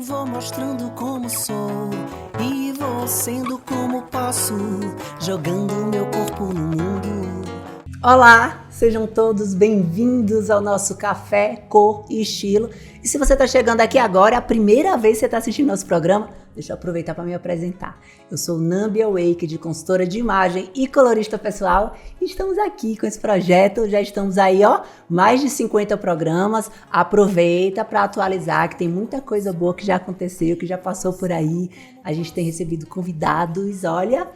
Vou mostrando como sou e vou sendo como posso, jogando meu corpo no mundo. Olá, sejam todos bem-vindos ao nosso Café, Cor e Estilo. E se você está chegando aqui agora, é a primeira vez que você está assistindo nosso programa, deixa eu aproveitar para me apresentar. Eu sou Nambi Awake, de consultora de imagem e colorista pessoal, e estamos aqui com esse projeto, já estamos aí, mais de 50 programas. Aproveita para atualizar, que tem muita coisa boa que já aconteceu, que já passou por aí. A gente tem recebido convidados, olha,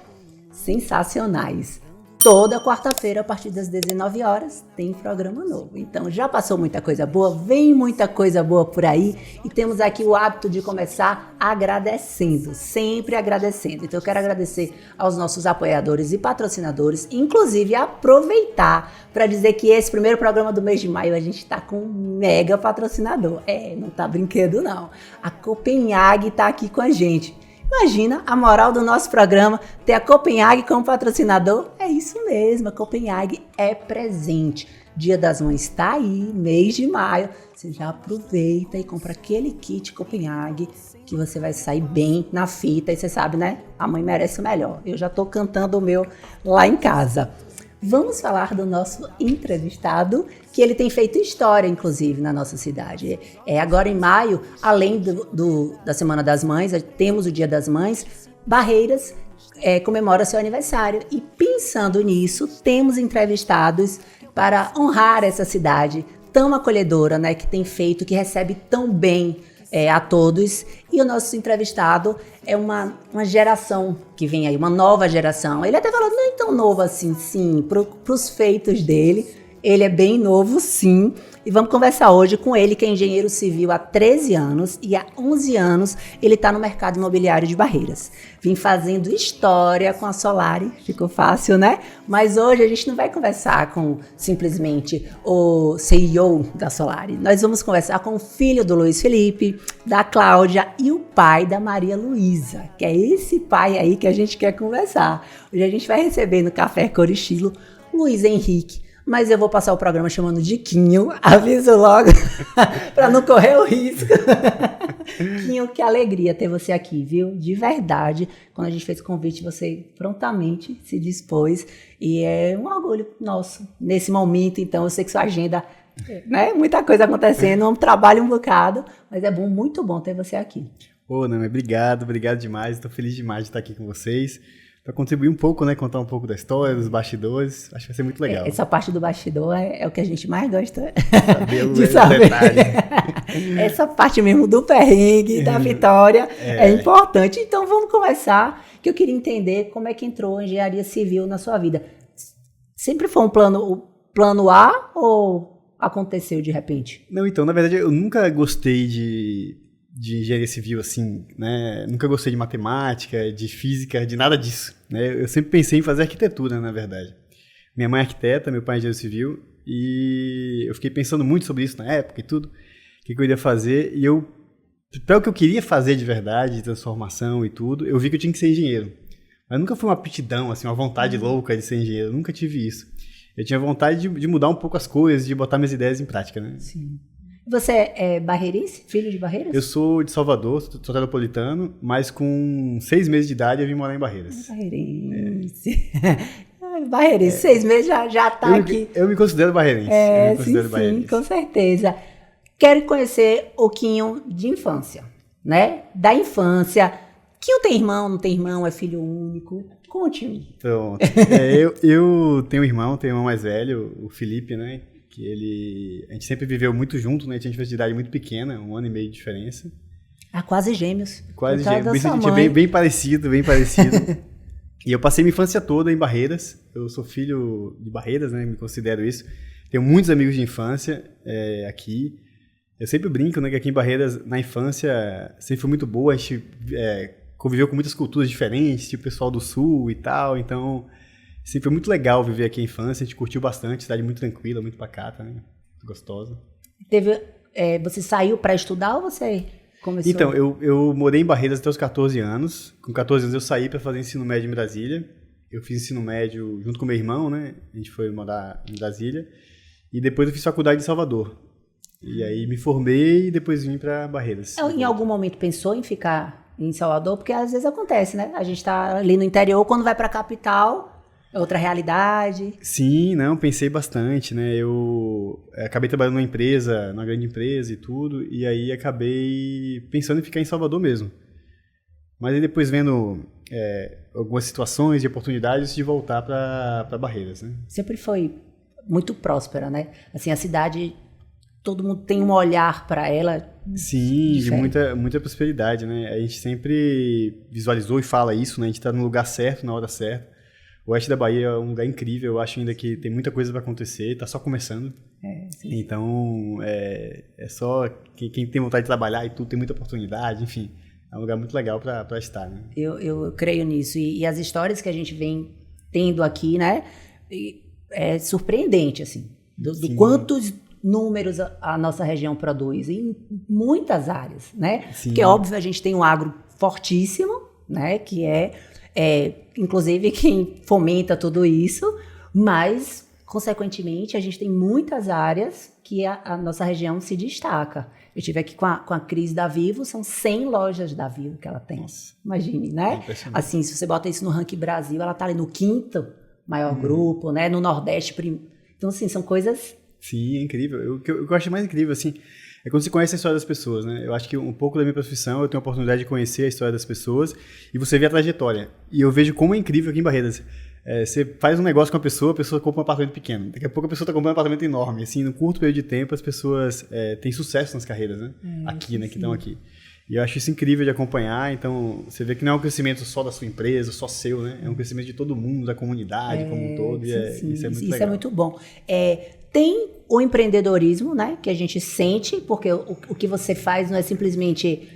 sensacionais. Toda quarta-feira, a partir das 19 horas, tem programa novo. Então, já passou muita coisa boa, vem muita coisa boa por aí. E temos aqui o hábito de começar agradecendo, sempre agradecendo. Então, eu quero agradecer aos nossos apoiadores e patrocinadores, inclusive aproveitar para dizer que esse primeiro programa do mês de maio, a gente está com um mega patrocinador. Não tá brinquedo não. A Copenhague está aqui com a gente. Imagina a moral do nosso programa, ter a Copenhague como patrocinador. É isso mesmo, a Copenhague é presente. Dia das Mães está aí, mês de maio. Você já aproveita e compra aquele kit Copenhague que você vai sair bem na fita. E você sabe, né? A mãe merece o melhor. Eu já estou cantando o meu lá em casa. Vamos falar do nosso entrevistado, que ele tem feito história, inclusive, na nossa cidade. Agora em maio, além da Semana das Mães, temos o Dia das Mães, Barreiras comemora seu aniversário. E pensando nisso, temos entrevistados para honrar essa cidade tão acolhedora, né, que tem feito, que recebe tão bem a todos. E o nosso entrevistado é uma geração que vem aí, uma nova geração. Ele até falou, não é tão novo assim, sim, pros feitos dele. Ele é bem novo, sim. E vamos conversar hoje com ele, que é engenheiro civil há 13 anos e há 11 anos ele está no mercado imobiliário de Barreiras. Vim fazendo história com a Solari, ficou fácil, né? Mas hoje a gente não vai conversar com simplesmente o CEO da Solari. Nós vamos conversar com o filho do Luiz Felipe, da Cláudia e o pai da Maria Luísa, que é esse pai aí que a gente quer conversar. Hoje a gente vai receber no Café Cor e Estilo Luiz Henrique. Mas eu vou passar o programa chamando de Quinho, aviso logo, para não correr o risco. Quinho, que alegria ter você aqui, viu? De verdade, quando a gente fez o convite, você prontamente se dispôs. E é um orgulho nosso nesse momento. Então, eu sei que sua agenda, né? Muita coisa acontecendo, um trabalho um bocado, mas é bom, muito bom ter você aqui. Ô, Nami, obrigado demais. Estou feliz demais de estar aqui com vocês. Para contribuir um pouco, né? Contar um pouco da história, dos bastidores. Acho que vai ser muito legal. Essa parte do bastidor é o que a gente mais gosta de saber. Essa parte mesmo do perrengue, da vitória, é importante. Então vamos começar, que eu queria entender como é que entrou a engenharia civil na sua vida. Sempre foi um plano A ou aconteceu de repente? Não, então, na verdade, eu nunca gostei de engenharia civil, assim, né? Nunca gostei de matemática, de física, de nada disso, né? Eu sempre pensei em fazer arquitetura, na verdade. Minha mãe é arquiteta, meu pai é engenheiro civil, e eu fiquei pensando muito sobre isso na época e tudo, o que eu iria fazer, e para o que eu queria fazer de verdade, de transformação e tudo, eu vi que eu tinha que ser engenheiro. Mas nunca foi uma aptidão, assim, uma vontade louca de ser engenheiro, nunca tive isso. Eu tinha vontade de mudar um pouco as coisas, de botar minhas ideias em prática, né? Sim. Você é barreirense? Filho de Barreiras? Eu sou de Salvador, sou teropolitano, mas com 6 meses de idade eu vim morar em Barreiras. Barreirense. Barreirense, 6 meses já tá aqui. Eu me considero barreirense. Sim, com certeza. Quero conhecer o Quinho de infância, né? Da infância. Quinho tem irmão, não tem irmão, é filho único? Conte-me. Pronto. Eu tenho um irmão mais velho, o Felipe, né? A gente sempre viveu muito junto, né? A gente tinha de idade muito pequena, 1 ano e meio de diferença. Quase gêmeos. Quase gêmeos. Bem parecido. E eu passei minha infância toda em Barreiras. Eu sou filho de Barreiras, né? Me considero isso. Tenho muitos amigos de infância aqui. Eu sempre brinco, né? Que aqui em Barreiras, na infância, sempre foi muito boa. A gente conviveu com muitas culturas diferentes, tipo pessoal do Sul e tal. Então, sempre foi muito legal viver aqui a infância. A gente curtiu bastante, cidade muito tranquila, muito pacata, né? Muito gostosa. Você saiu para estudar ou você começou? Então, eu morei em Barreiras até os 14 anos. Com 14 anos eu saí para fazer ensino médio em Brasília. Eu fiz ensino médio junto com meu irmão, né? A gente foi morar em Brasília. E depois eu fiz faculdade em Salvador. E aí me formei e depois vim para Barreiras. Em algum momento pensou em ficar em Salvador? Porque às vezes acontece, né? A gente tá ali no interior, quando vai para a capital, é outra realidade. Sim, não, pensei bastante, né? Eu acabei trabalhando numa grande empresa e tudo, e aí acabei pensando em ficar em Salvador mesmo. Mas aí depois vendo algumas situações e oportunidades de voltar para Barreiras, né? Sempre foi muito próspera, né? Assim, a cidade, todo mundo tem um olhar para ela. Sim, de muita prosperidade, né? A gente sempre visualizou e fala isso, né? A gente está no lugar certo, na hora certa. O oeste da Bahia é um lugar incrível, eu acho ainda que tem muita coisa para acontecer, está só começando. Então, é só quem tem vontade de trabalhar e tudo, tem muita oportunidade, enfim. É um lugar muito legal para estar, né? Eu creio nisso. E as histórias que a gente vem tendo aqui, né? É surpreendente, assim. Do quantos números a nossa região produz. Em muitas áreas, né? Sim. Porque, óbvio, a gente tem um agro fortíssimo, né? Que inclusive, quem fomenta tudo isso. Mas, consequentemente, a gente tem muitas áreas que a nossa região se destaca. Eu estive aqui com a Cris da Vivo, são 100 lojas da Vivo que ela tem. Nossa. Imagine, né? Assim, se você bota isso no ranking Brasil, ela está ali no 5º maior grupo, né? No Nordeste. Então, assim, são coisas... Sim, é incrível. O que eu acho mais incrível, assim, é quando você conhece a história das pessoas, né? Eu acho que um pouco da minha profissão, eu tenho a oportunidade de conhecer a história das pessoas e você vê a trajetória. E eu vejo como é incrível aqui em Barreiras. Você faz um negócio com a pessoa compra um apartamento pequeno. Daqui a pouco a pessoa está comprando um apartamento enorme. Assim, no curto período de tempo, as pessoas têm sucesso nas carreiras, né? Aqui, né? Que estão aqui. E eu acho isso incrível de acompanhar. Então, você vê que não é um crescimento só da sua empresa, só seu, né? É um crescimento de todo mundo, da comunidade como um todo. Isso é muito legal. Isso é muito bom. Tem o empreendedorismo, né? Que a gente sente, porque o que você faz não é simplesmente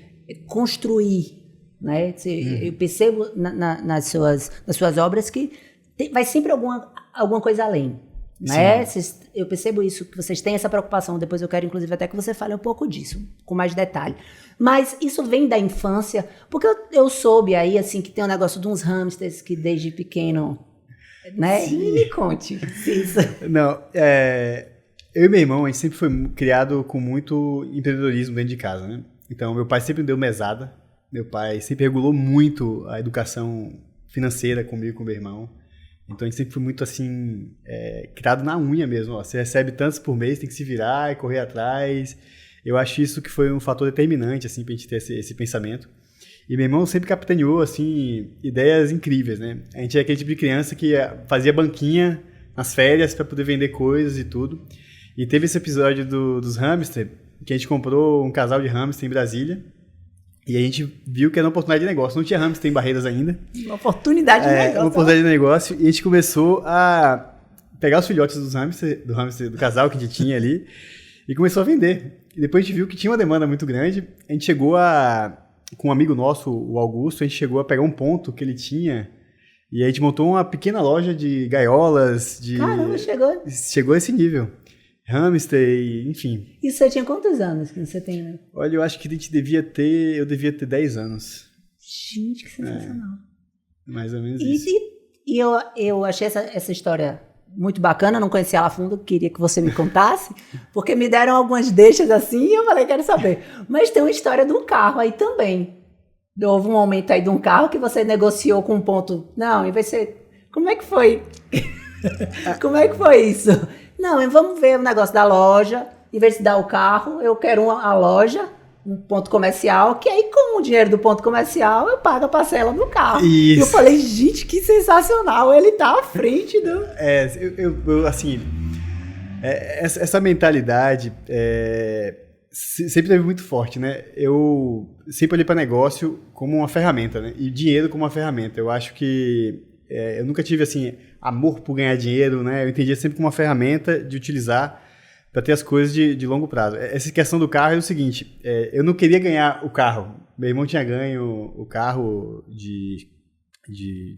construir, né? Eu percebo nas suas obras que vai sempre alguma coisa além, né? Eu percebo isso, que vocês têm essa preocupação. Depois eu quero, inclusive, até que você fale um pouco disso, com mais detalhe. Mas isso vem da infância, porque eu soube aí, assim, que tem um negócio de uns hamsters que desde pequeno, né? E me conte isso. Não, eu e meu irmão, a gente sempre foi criado com muito empreendedorismo dentro de casa, né? Então, meu pai sempre deu mesada, meu pai sempre regulou muito a educação financeira comigo e com meu irmão. Então, a gente sempre foi muito, assim, criado na unha mesmo. Ó, você recebe tantos por mês, tem que se virar e correr atrás. Eu acho isso que foi um fator determinante, assim, pra gente ter esse pensamento. E meu irmão sempre capitaneou, assim, ideias incríveis, né? A gente é aquele tipo de criança que fazia banquinha nas férias para poder vender coisas e tudo. E teve esse episódio dos hamster, que a gente comprou um casal de hamster em Brasília. E a gente viu que era uma oportunidade de negócio. Não tinha hamster em Barreiras ainda. Uma oportunidade de negócio. Uma oportunidade de negócio. E a gente começou a pegar os filhotes do casal que a gente tinha ali e começou a vender. E depois a gente viu que tinha uma demanda muito grande. A gente chegou com um amigo nosso, o Augusto, a gente chegou a pegar um ponto que ele tinha e a gente montou uma pequena loja de gaiolas. Caramba, chegou. Chegou a esse nível. Hamster, enfim. E você tinha quantos anos que você tem, né? Olha, eu acho que eu devia ter 10 anos. Gente, que sensacional. Mais ou menos isso. E eu achei essa história muito bacana, não conhecia ela a fundo, queria que você me contasse, porque me deram algumas deixas assim e eu falei, quero saber. Mas tem uma história de um carro aí também. Houve um momento aí de um carro que você negociou com um ponto. Não, em vez de ser... Como é que foi? Como é que foi isso? Não, vamos ver o negócio da loja. Em vez de dar o carro, eu quero a loja, um ponto comercial, que aí com o dinheiro do ponto comercial eu pago a parcela do carro. Isso. E eu falei, gente, que sensacional, ele tá à frente do... Assim, essa mentalidade sempre teve muito forte, né? Eu sempre olhei para negócio como uma ferramenta, né? E dinheiro como uma ferramenta. Eu acho que eu nunca tive, assim, amor por ganhar dinheiro, né? Eu entendia sempre como uma ferramenta de utilizar para ter as coisas de longo prazo. Essa questão do carro é o seguinte, eu não queria ganhar o carro. Meu irmão tinha ganho o carro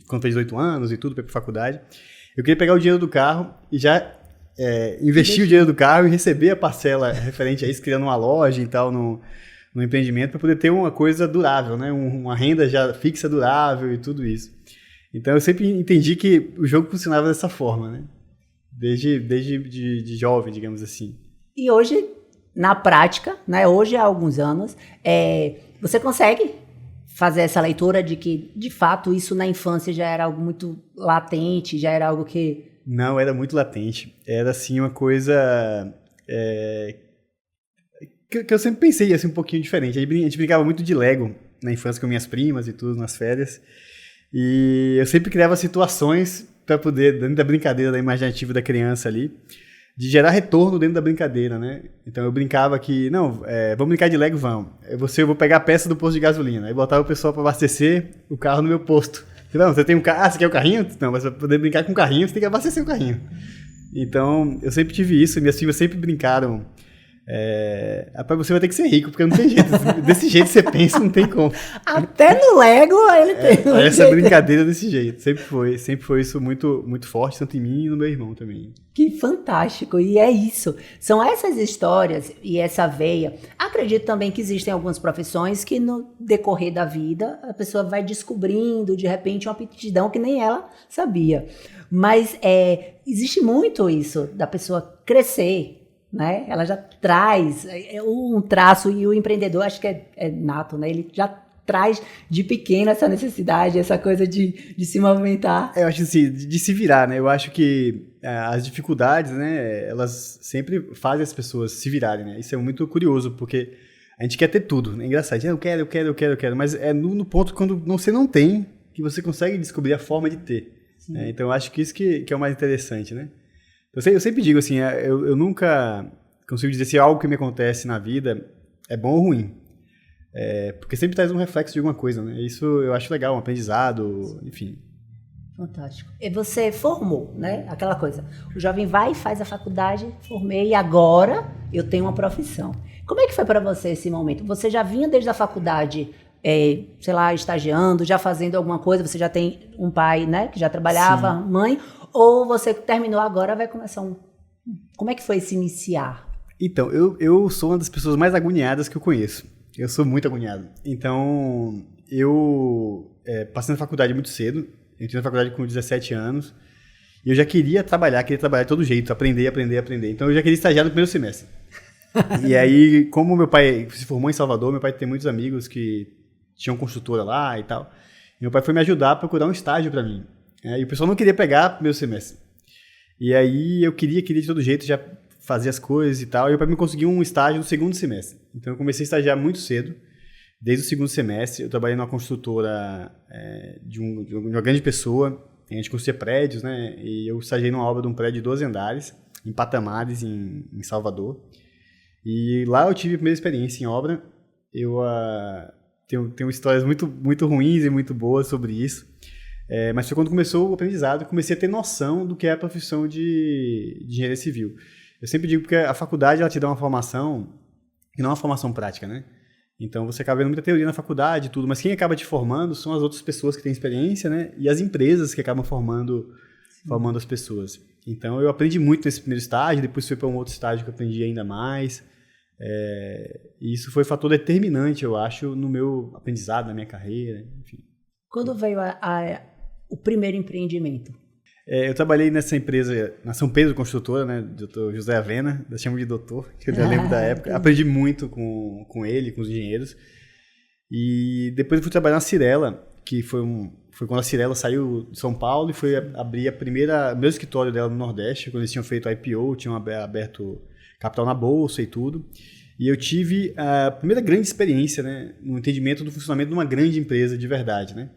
quando fez 18 anos e tudo, para ir para faculdade. Eu queria pegar o dinheiro do carro e já investir o dinheiro do carro e receber a parcela referente a isso, criando uma loja e tal no empreendimento, para poder ter uma coisa durável, né? Uma renda já fixa, durável e tudo isso. Então eu sempre entendi que o jogo funcionava dessa forma, né? Desde de jovem, digamos assim. E hoje na prática, né, hoje há alguns anos, você consegue fazer essa leitura de que, de fato, isso na infância já era algo muito latente, já era algo que... Não, era muito latente. Era, assim, uma coisa que eu sempre pensei, assim, um pouquinho diferente. A gente brincava muito de Lego na infância com minhas primas e tudo, nas férias. E eu sempre criava situações para poder, dentro da brincadeira, da imaginativa da criança ali, de gerar retorno dentro da brincadeira, né? Então eu brincava que, não, vamos brincar de Lego, vamos. Eu vou pegar a peça do posto de gasolina. Aí botava o pessoal para abastecer o carro no meu posto. Não, você tem um carro, você quer o carrinho? Não, mas para poder brincar com o carrinho, você tem que abastecer o carrinho. Então eu sempre tive isso, minhas filhas sempre brincaram. Rapaz, você vai ter que ser rico, porque não tem jeito. Desse jeito você pensa, não tem como. Até no Lego ele tem. Essa brincadeira desse jeito. Sempre foi isso muito, muito forte, tanto em mim e no meu irmão também. Que fantástico, e é isso. São essas histórias e essa veia. Acredito também que existem algumas profissões que no decorrer da vida a pessoa vai descobrindo, de repente, uma aptidão que nem ela sabia. Mas existe muito isso, da pessoa crescer, né? Ela já traz um traço, e o empreendedor acho que é nato, né? Ele já traz de pequeno essa necessidade, essa coisa de se movimentar. Eu acho assim, de se virar, né? Eu acho que as dificuldades, né? Elas sempre fazem as pessoas se virarem, né? Isso é muito curioso, porque a gente quer ter tudo, né? É engraçado. Eu quero, mas é no ponto quando você não tem que você consegue descobrir a forma de ter. Né? Então eu acho que isso que é o mais interessante, né? Eu sempre digo assim, eu nunca consigo dizer se algo que me acontece na vida é bom ou ruim. Porque sempre traz um reflexo de alguma coisa, né? Isso eu acho legal, um aprendizado, enfim. Fantástico. E você formou, né? Aquela coisa. O jovem vai e faz a faculdade, formei, e agora eu tenho uma profissão. Como é que foi para você esse momento? Você já vinha desde a faculdade, sei lá, estagiando, já fazendo alguma coisa? Você já tem um pai, né? Que já trabalhava, sim, mãe? Ou você terminou agora, vai começar Como é que foi se iniciar? Então, eu sou uma das pessoas mais agoniadas que eu conheço. Eu sou muito agoniado. Então, eu passei na faculdade muito cedo. Eu entrei na faculdade com 17 anos. E eu já queria trabalhar de todo jeito. Aprender. Então, eu já queria estagiar no primeiro semestre. E aí, como meu pai se formou em Salvador, meu pai tem muitos amigos que tinham construtora lá e tal. E meu pai foi me ajudar a procurar um estágio para mim. E o pessoal não queria pegar meu semestre. E aí eu queria de todo jeito já fazer as coisas e tal. E o pai me conseguiu um estágio no segundo semestre. Então eu comecei a estagiar muito cedo. Desde o segundo semestre eu trabalhei numa construtora de uma grande pessoa. A gente construía prédios, né? E eu estagiei numa obra de um prédio de 12 andares, em Patamares, em Salvador. E lá eu tive a primeira experiência em obra. Eu tenho histórias muito, muito ruins e muito boas sobre isso. Mas foi quando começou o aprendizado, comecei a ter noção do que é a profissão de engenharia civil. Eu sempre digo que a faculdade ela te dá uma formação que não é uma formação prática, né? Então você acaba vendo muita teoria na faculdade e tudo, mas quem acaba te formando são as outras pessoas que têm experiência, né? E as empresas que acabam formando as pessoas. Então eu aprendi muito nesse primeiro estágio, depois fui para um outro estágio que eu aprendi ainda mais. E isso foi um fator determinante, eu acho, no meu aprendizado, na minha carreira, enfim. Quando veio o primeiro empreendimento? Eu trabalhei nessa empresa, na São Pedro Construtora, né, Dr. José Avena, eu chamo de doutor, que eu já lembro da época. Aprendi muito com ele, com os engenheiros. E depois eu fui trabalhar na Cyrela, que foi quando a Cyrela saiu de São Paulo e foi abrir o meu escritório dela no Nordeste, quando eles tinham feito a IPO, tinham aberto capital na bolsa e tudo. E eu tive a primeira grande experiência, né, no entendimento do funcionamento de uma grande empresa de verdade, né.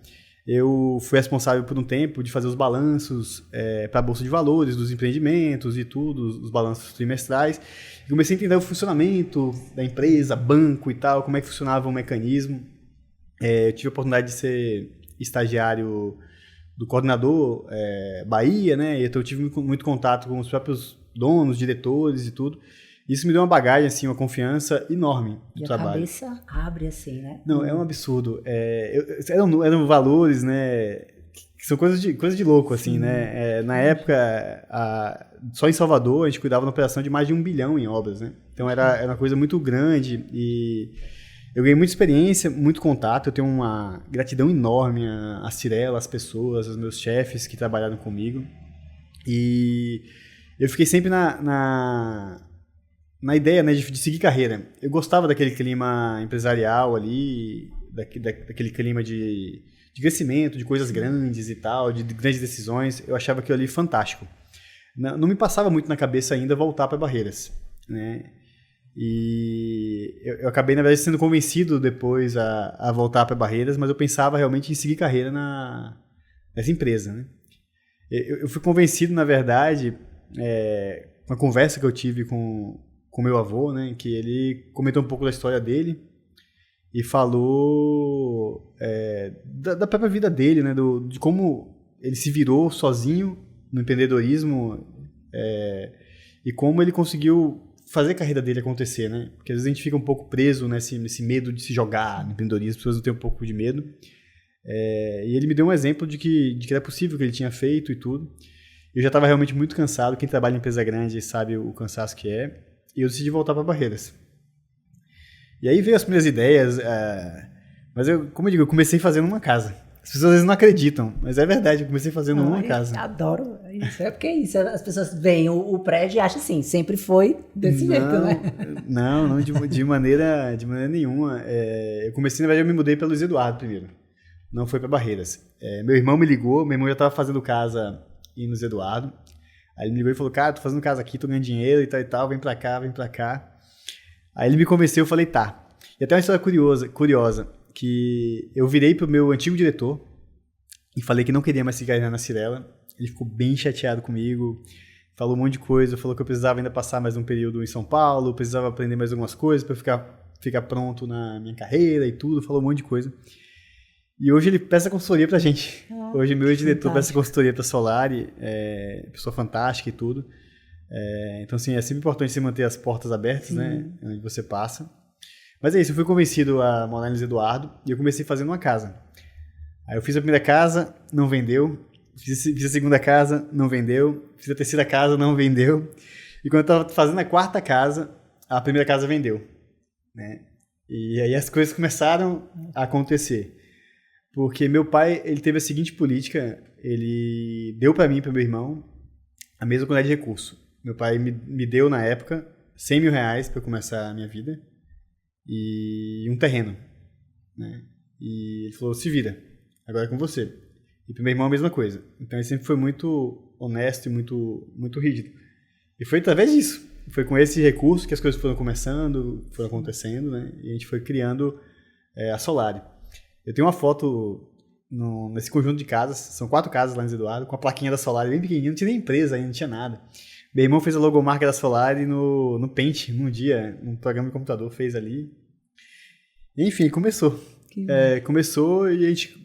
Eu fui responsável por um tempo de fazer os balanços para a Bolsa de Valores, dos empreendimentos e tudo, os balanços trimestrais. E comecei a entender o funcionamento da empresa, banco e tal, como é que funcionava o mecanismo. Eu tive a oportunidade de ser estagiário do coordenador Bahia, né? Então eu tive muito contato com os próprios donos, diretores e tudo. Isso me deu uma bagagem, assim, uma confiança enorme do trabalho. E a cabeça abre assim, né? Não, é um absurdo. Eram valores, né, que são coisas de louco, assim, né? Na época, só em Salvador, a gente cuidava da operação de mais de 1 bilhão em obras, né? Então era uma coisa muito grande e eu ganhei muita experiência, muito contato. Eu tenho uma gratidão enorme à Cyrela, às pessoas, aos meus chefes que trabalharam comigo. E eu fiquei sempre na na ideia, né, de seguir carreira. Eu gostava daquele clima empresarial ali, daquele clima de crescimento, de coisas grandes e tal, de grandes decisões. Eu achava aquilo ali fantástico. Não me passava muito na cabeça ainda voltar para Barreiras, né? E eu acabei, na verdade, sendo convencido depois a voltar para Barreiras, mas eu pensava realmente em seguir carreira nessa empresa, né? Eu fui convencido, na verdade, uma conversa que eu tive com meu avô, né, que ele comentou um pouco da história dele e falou da própria vida dele, né, de como ele se virou sozinho no empreendedorismo e como ele conseguiu fazer a carreira dele acontecer, né? Porque às vezes a gente fica um pouco preso nesse medo de se jogar no empreendedorismo, as pessoas não têm um pouco de medo. E ele me deu um exemplo de que era possível, que ele tinha feito e tudo. Eu já estava realmente muito cansado. Quem trabalha em empresa grande sabe o cansaço que é. E eu decidi voltar para Barreiras. E aí veio as primeiras ideias. Mas como eu digo, eu comecei fazendo uma casa. As pessoas às vezes não acreditam, mas é verdade, eu comecei fazendo uma casa. Eu adoro isso. É porque é isso, as pessoas veem o prédio e acham assim, sempre foi desse jeito, né? Não, de maneira nenhuma. Eu comecei, na verdade, eu me mudei para Luiz Eduardo primeiro. Não foi para Barreiras. Meu irmão me ligou, meu irmão já estava fazendo casa em Luiz Eduardo. Aí ele me ligou e falou, cara, tô fazendo casa aqui, tô ganhando dinheiro e tal, vem pra cá. Aí ele me convenceu, eu falei, tá. E até uma história curiosa, que eu virei pro meu antigo diretor e falei que não queria mais ficar na Cyrela. Ele ficou bem chateado comigo, falou um monte de coisa, falou que eu precisava ainda passar mais um período em São Paulo, precisava aprender mais algumas coisas para ficar pronto na minha carreira e tudo, falou um monte de coisa. E hoje ele presta consultoria pra gente. Hoje meu diretor presta consultoria pra Solari, pessoa fantástica e tudo. Então, assim, é sempre importante você manter as portas abertas, né, onde você passa. Mas é isso, eu fui convencido a morar em Luiz Eduardo e eu comecei fazendo uma casa. Aí eu fiz a primeira casa, não vendeu. Fiz a segunda casa, não vendeu. Fiz a terceira casa, não vendeu. E quando eu estava fazendo a quarta casa, a primeira casa vendeu, né? E aí as coisas começaram a acontecer. Porque meu pai, ele teve a seguinte política, ele deu para mim e para meu irmão a mesma quantidade de recurso. Meu pai me deu, na época, R$100 mil para começar a minha vida e um terreno, né? E ele falou, se vira, agora é com você. E pro meu irmão a mesma coisa. Então ele sempre foi muito honesto e muito, muito rígido. E foi através disso. Foi com esse recurso que as coisas foram começando, foram acontecendo, né? E a gente foi criando a Solari. Eu tenho uma foto nesse conjunto de casas, são 4 casas lá em Luiz Eduardo, com a plaquinha da Solari bem pequenininha, não tinha nem empresa ainda, não tinha nada. Meu irmão fez a logomarca da Solari no Paint, num dia, num programa de computador, fez ali. E, enfim, começou. Começou e a gente...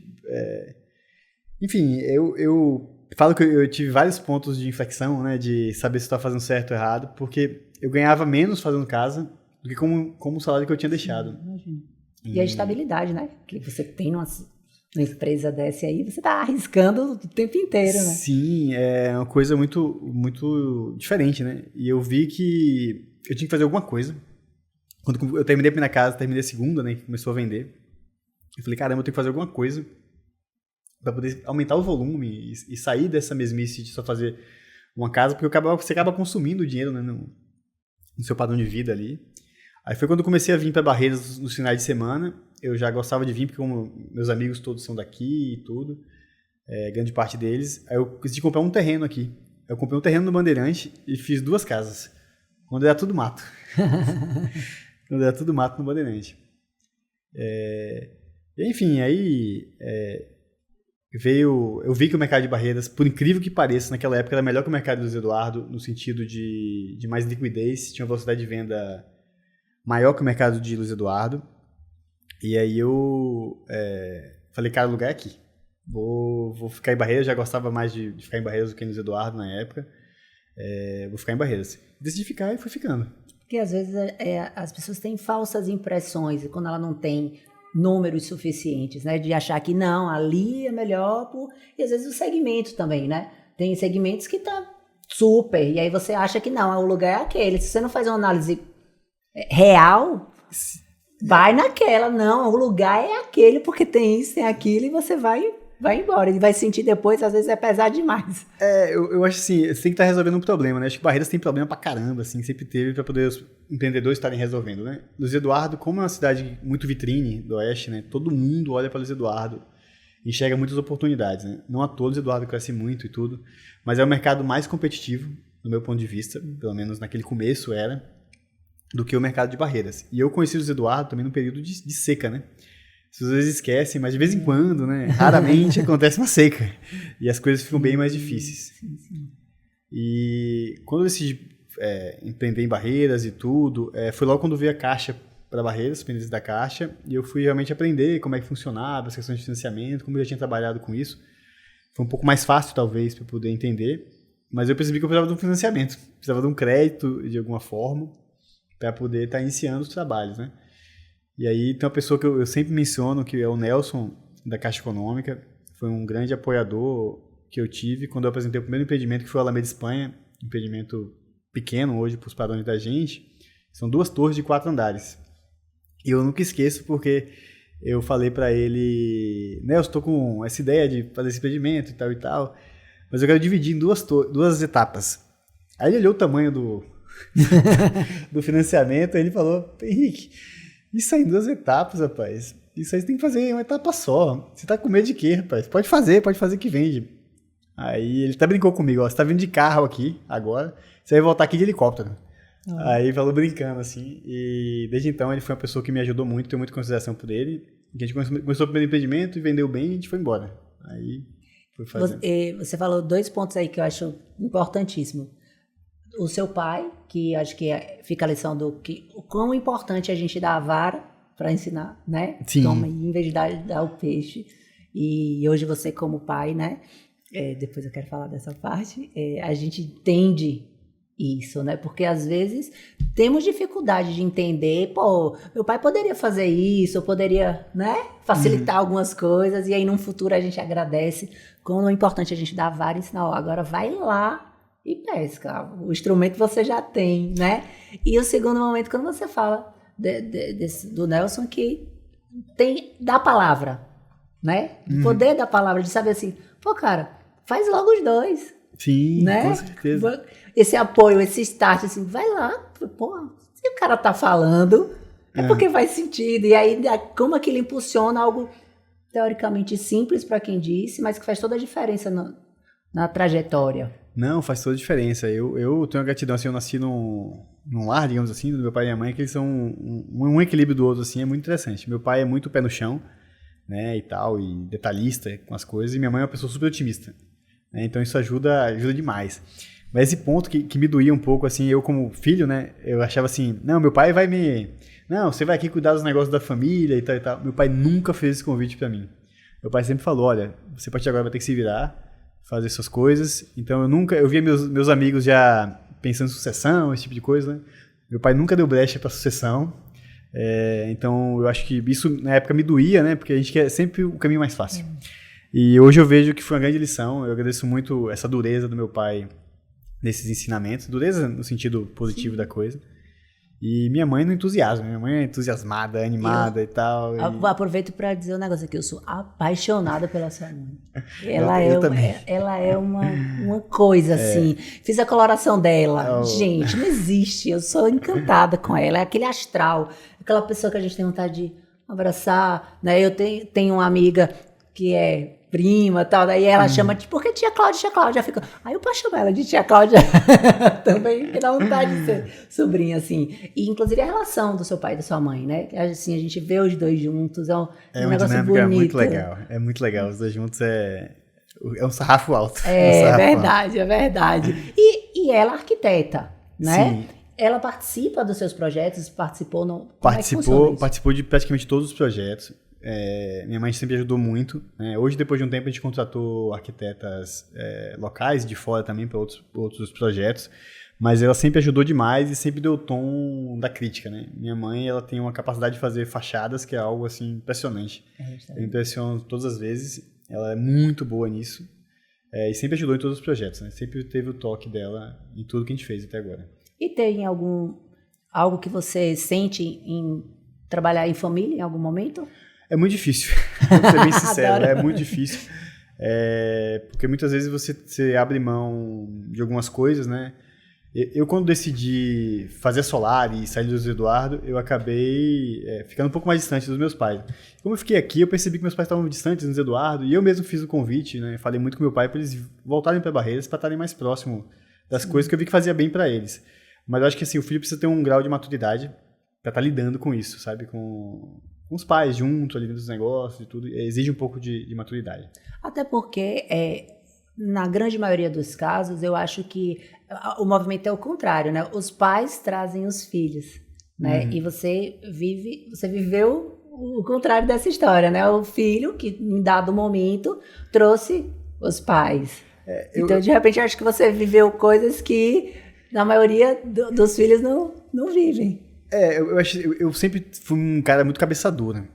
Enfim, eu falo que eu tive vários pontos de inflexão, né, de saber se estava fazendo certo ou errado, porque eu ganhava menos fazendo casa do que como o salário que eu tinha deixado. Imagina. E a estabilidade, né? Que você tem numa empresa dessa aí, você tá arriscando o tempo inteiro, né? Sim, é uma coisa muito, muito diferente, né? E eu vi que eu tinha que fazer alguma coisa. Quando eu terminei a primeira casa, terminei a segunda, né? Que começou a vender. Eu falei, caramba, eu tenho que fazer alguma coisa para poder aumentar o volume e sair dessa mesmice de só fazer uma casa, porque você acaba consumindo dinheiro, né, no seu padrão de vida ali. Aí foi quando eu comecei a vir para Barreiras nos finais de semana. Eu já gostava de vir, porque como meus amigos todos são daqui e tudo, grande parte deles, aí eu decidi comprar um terreno aqui. Eu comprei um terreno no Bandeirante e fiz 2 casas, quando era tudo mato. Quando era tudo mato no Bandeirante. Enfim, aí eu vi que o mercado de Barreiras, por incrível que pareça, naquela época era melhor que o mercado de Luiz Eduardo, no sentido de mais liquidez, tinha uma velocidade de venda maior que o mercado de Luiz Eduardo. E aí eu falei, cara, o lugar é aqui. Vou ficar em Barreiras, já gostava mais de ficar em Barreiras do que em Luiz Eduardo na época. Vou ficar em Barreiras. Decidi ficar e fui ficando. Porque às vezes as pessoas têm falsas impressões, e quando ela não tem números suficientes, né, de achar que não, ali é melhor, e às vezes o segmento também, né? Tem segmentos que tá super, e aí você acha que não, o lugar é aquele. Se você não faz uma análise real, vai naquela, não, o lugar é aquele, porque tem isso, tem aquilo, e você vai vai embora. Ele vai sentir depois, às vezes é pesado demais. Eu acho assim, você tem que estar resolvendo um problema, né? Acho que Barreiras tem problema pra caramba, assim, sempre teve pra poder os empreendedores estarem resolvendo, né? Luiz Eduardo, como é uma cidade muito vitrine do Oeste, né? Todo mundo olha pra Luiz Eduardo, enxerga muitas oportunidades, né? Não à toa Luiz Eduardo cresce muito e tudo, mas é o mercado mais competitivo, do meu ponto de vista, pelo menos naquele começo era, do que o mercado de Barreiras. E eu conheci o Luiz Eduardo também num período de seca, né? As pessoas esquecem, mas de vez em quando, né? Raramente acontece uma seca. E as coisas ficam bem mais difíceis. Sim. E quando eu decidi empreender em Barreiras e tudo, foi logo quando veio a Caixa para Barreiras, pendências da Caixa, e eu fui realmente aprender como é que funcionava, as questões de financiamento, como eu já tinha trabalhado com isso. Foi um pouco mais fácil, talvez, para eu poder entender, mas eu percebi que eu precisava de um financiamento, precisava de um crédito de alguma forma, para poder estar iniciando os trabalhos, né? E aí tem uma pessoa que eu sempre menciono, que é o Nelson, da Caixa Econômica, foi um grande apoiador que eu tive quando eu apresentei o primeiro empreendimento, que foi o Alameda Espanha, um empreendimento pequeno hoje para os padrões da gente, são 2 torres de 4 andares. E eu nunca esqueço porque eu falei para ele, Nelson, estou com essa ideia de fazer esse empreendimento e tal, mas eu quero dividir em 2 etapas. Aí ele olhou o tamanho do financiamento e ele falou, Henrique, isso aí em 2 etapas, rapaz. Isso aí você tem que fazer em uma etapa só. Você tá com medo de quê, rapaz? Pode fazer que vende. Aí ele até brincou comigo, ó, você tá vindo de carro aqui agora, você vai voltar aqui de helicóptero. Aí falou brincando, assim, e desde então ele foi uma pessoa que me ajudou muito, tenho muita consideração por ele. A gente começou o primeiro empreendimento e vendeu bem e a gente foi embora. Aí foi fazendo. Você falou 2 pontos aí que eu acho importantíssimo. O seu pai, que acho que fica a lição o quão importante é a gente dar a vara para ensinar, né? Sim. Toma, em vez de dar o peixe. E hoje você como pai, né? Depois eu quero falar dessa parte. A gente entende isso, né? Porque às vezes temos dificuldade de entender, pô, meu pai poderia fazer isso, eu poderia, né? Facilitar algumas coisas, e aí num futuro a gente agradece. Como é importante a gente dar a vara e ensinar, ó, agora vai lá e pesca. O instrumento você já tem, né? E o segundo momento, quando você fala do Nelson, que tem da palavra, né? O poder da palavra, de saber assim, pô, cara, faz logo os 2. Sim, né? com certeza. Esse apoio, esse start, assim, vai lá, pô, se o cara tá falando, é porque faz sentido. E aí, como aquilo impulsiona algo teoricamente simples para quem disse, mas que faz toda a diferença na trajetória. Não, faz toda a diferença. Eu tenho uma gratidão, assim, eu nasci num lar, digamos assim, do meu pai e minha mãe, que eles são um equilíbrio do outro, assim, é muito interessante. Meu pai é muito pé no chão, né, e tal, e detalhista com as coisas, e minha mãe é uma pessoa super otimista, né, então isso ajuda demais. Mas esse ponto que me doía um pouco, assim, eu como filho, né, eu achava assim, não, meu pai vai não, você vai aqui cuidar dos negócios da família e tal e tal. Meu pai nunca fez esse convite pra mim. Meu pai sempre falou, olha, você a partir de agora vai ter que se virar, fazer suas coisas. Então eu via meus amigos já pensando em sucessão, esse tipo de coisa, né? Meu pai nunca deu brecha pra sucessão. Então eu acho que isso na época me doía, né? Porque a gente quer sempre o caminho mais fácil. E hoje eu vejo que foi uma grande lição. Eu agradeço muito essa dureza do meu pai nesses ensinamentos. Dureza no sentido positivo da coisa. E minha mãe no entusiasmo. Minha mãe é entusiasmada, animada e tal. Aproveito para dizer um negócio aqui. Eu sou apaixonada pela sua mãe. Ela é uma coisa assim. Fiz a coloração dela. Gente, não existe. Eu sou encantada com ela. É aquele astral. Aquela pessoa que a gente tem vontade de abraçar. Né? Eu tenho uma amiga que é prima e tal, daí ela chama de, porque tia Cláudia fica, aí eu posso chamar ela de tia Cláudia também, que dá vontade de ser sobrinha, assim, e inclusive a relação do seu pai e da sua mãe, né, assim, a gente vê os 2 juntos, é um negócio bonito. É muito legal, os 2 juntos é um sarrafo alto. É verdade, e ela é arquiteta, né? Sim. Ela participa dos seus projetos, participou de praticamente todos os projetos. Minha mãe sempre ajudou muito, né? Hoje, depois de um tempo, a gente contratou arquitetas locais de fora também para outros projetos, mas ela sempre ajudou demais e sempre deu o tom da crítica, né? Minha mãe, ela tem uma capacidade de fazer fachadas que é algo assim impressionante. Eu impressiono todas as vezes, ela é muito boa nisso, e sempre ajudou em todos os projetos, né? Sempre teve o toque dela em tudo que a gente fez até agora. E tem algo que você sente em trabalhar em família em algum momento? É muito difícil, vou ser bem sincero, é muito difícil. Porque muitas vezes você abre mão de algumas coisas, né? Eu quando decidi fazer a Solar e sair do José Eduardo, eu acabei ficando um pouco mais distante dos meus pais. Como eu fiquei aqui, eu percebi que meus pais estavam distantes do José Eduardo, e eu mesmo fiz o convite, né? Falei muito com meu pai para eles voltarem para Barreiras, para estarem mais próximo das coisas que eu vi que fazia bem para eles. Mas eu acho que assim, o filho precisa ter um grau de maturidade para estar lidando com isso, sabe? Com os pais junto ali dentro dos negócios e tudo, exige um pouco de maturidade. Até porque, na grande maioria dos casos, eu acho que o movimento é o contrário, né? Os pais trazem os filhos, né? E você viveu o contrário dessa história, né? O filho que, em dado momento, trouxe os pais. Então, de repente, eu acho que você viveu coisas que, na maioria dos filhos, não vivem. Eu sempre fui um cara muito cabeça dura.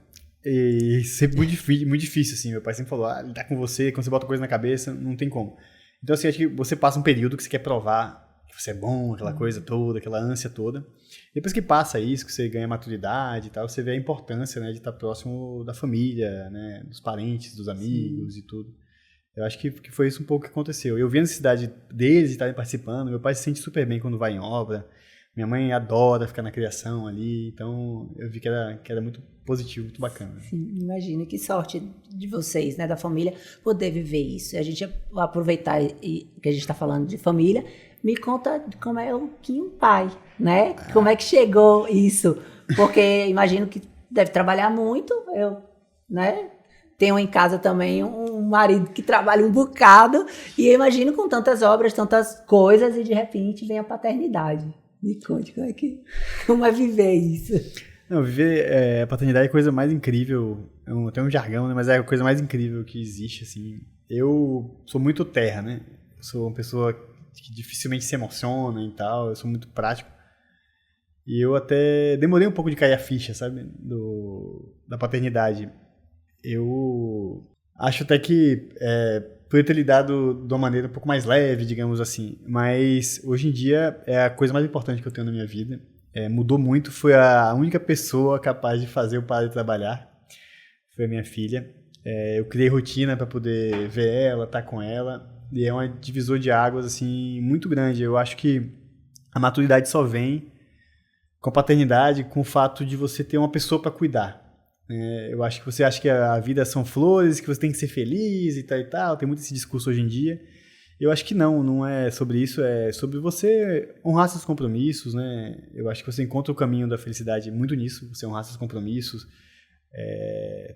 E sempre muito difícil, assim. Meu pai sempre falou, lidar com você, quando você bota coisa na cabeça, não tem como. Então, assim, acho que você passa um período que você quer provar que você é bom, aquela coisa toda, aquela ânsia toda. Depois que passa isso, que você ganha maturidade e tal, você vê a importância, né, de estar próximo da família, né, dos parentes, dos amigos. Sim. E tudo. Eu acho que foi isso um pouco que aconteceu. Eu vi a necessidade deles de estarem participando. Meu pai se sente super bem quando vai em obra. Minha mãe adora ficar na criação ali. Então, eu vi que era muito positivo, muito bacana. Sim, imagina que sorte de vocês, né, da família, poder viver isso. E a gente vai aproveitar que a gente está falando de família. Me conta como é o Quinho pai, né? Como é que chegou isso? Porque imagino que deve trabalhar muito, né? Tenho em casa também um marido que trabalha um bocado, e eu imagino com tantas obras, tantas coisas, e de repente vem a paternidade. Me conte como é viver isso. Não, viver a paternidade é a coisa mais incrível, tem um jargão, né, mas é a coisa mais incrível que existe, assim. Eu sou muito terra, né? Eu sou uma pessoa que dificilmente se emociona e tal, eu sou muito prático. E eu até demorei um pouco de cair a ficha, sabe, da paternidade. Eu acho até que por eu ter lidado de uma maneira um pouco mais leve, digamos assim, mas hoje em dia é a coisa mais importante que eu tenho na minha vida. Mudou muito, foi a única pessoa capaz de fazer eu parar de trabalhar, foi a minha filha. Eu criei rotina para poder ver ela, estar com ela, e é um divisor de águas assim, muito grande. Eu acho que a maturidade só vem com a paternidade, com o fato de você ter uma pessoa para cuidar. Eu acho que você acha que a vida são flores, que você tem que ser feliz e tal, tem muito esse discurso hoje em dia. Eu acho que não é sobre isso, é sobre você honrar seus compromissos, né? Eu acho que você encontra o caminho da felicidade muito nisso, você honrar seus compromissos,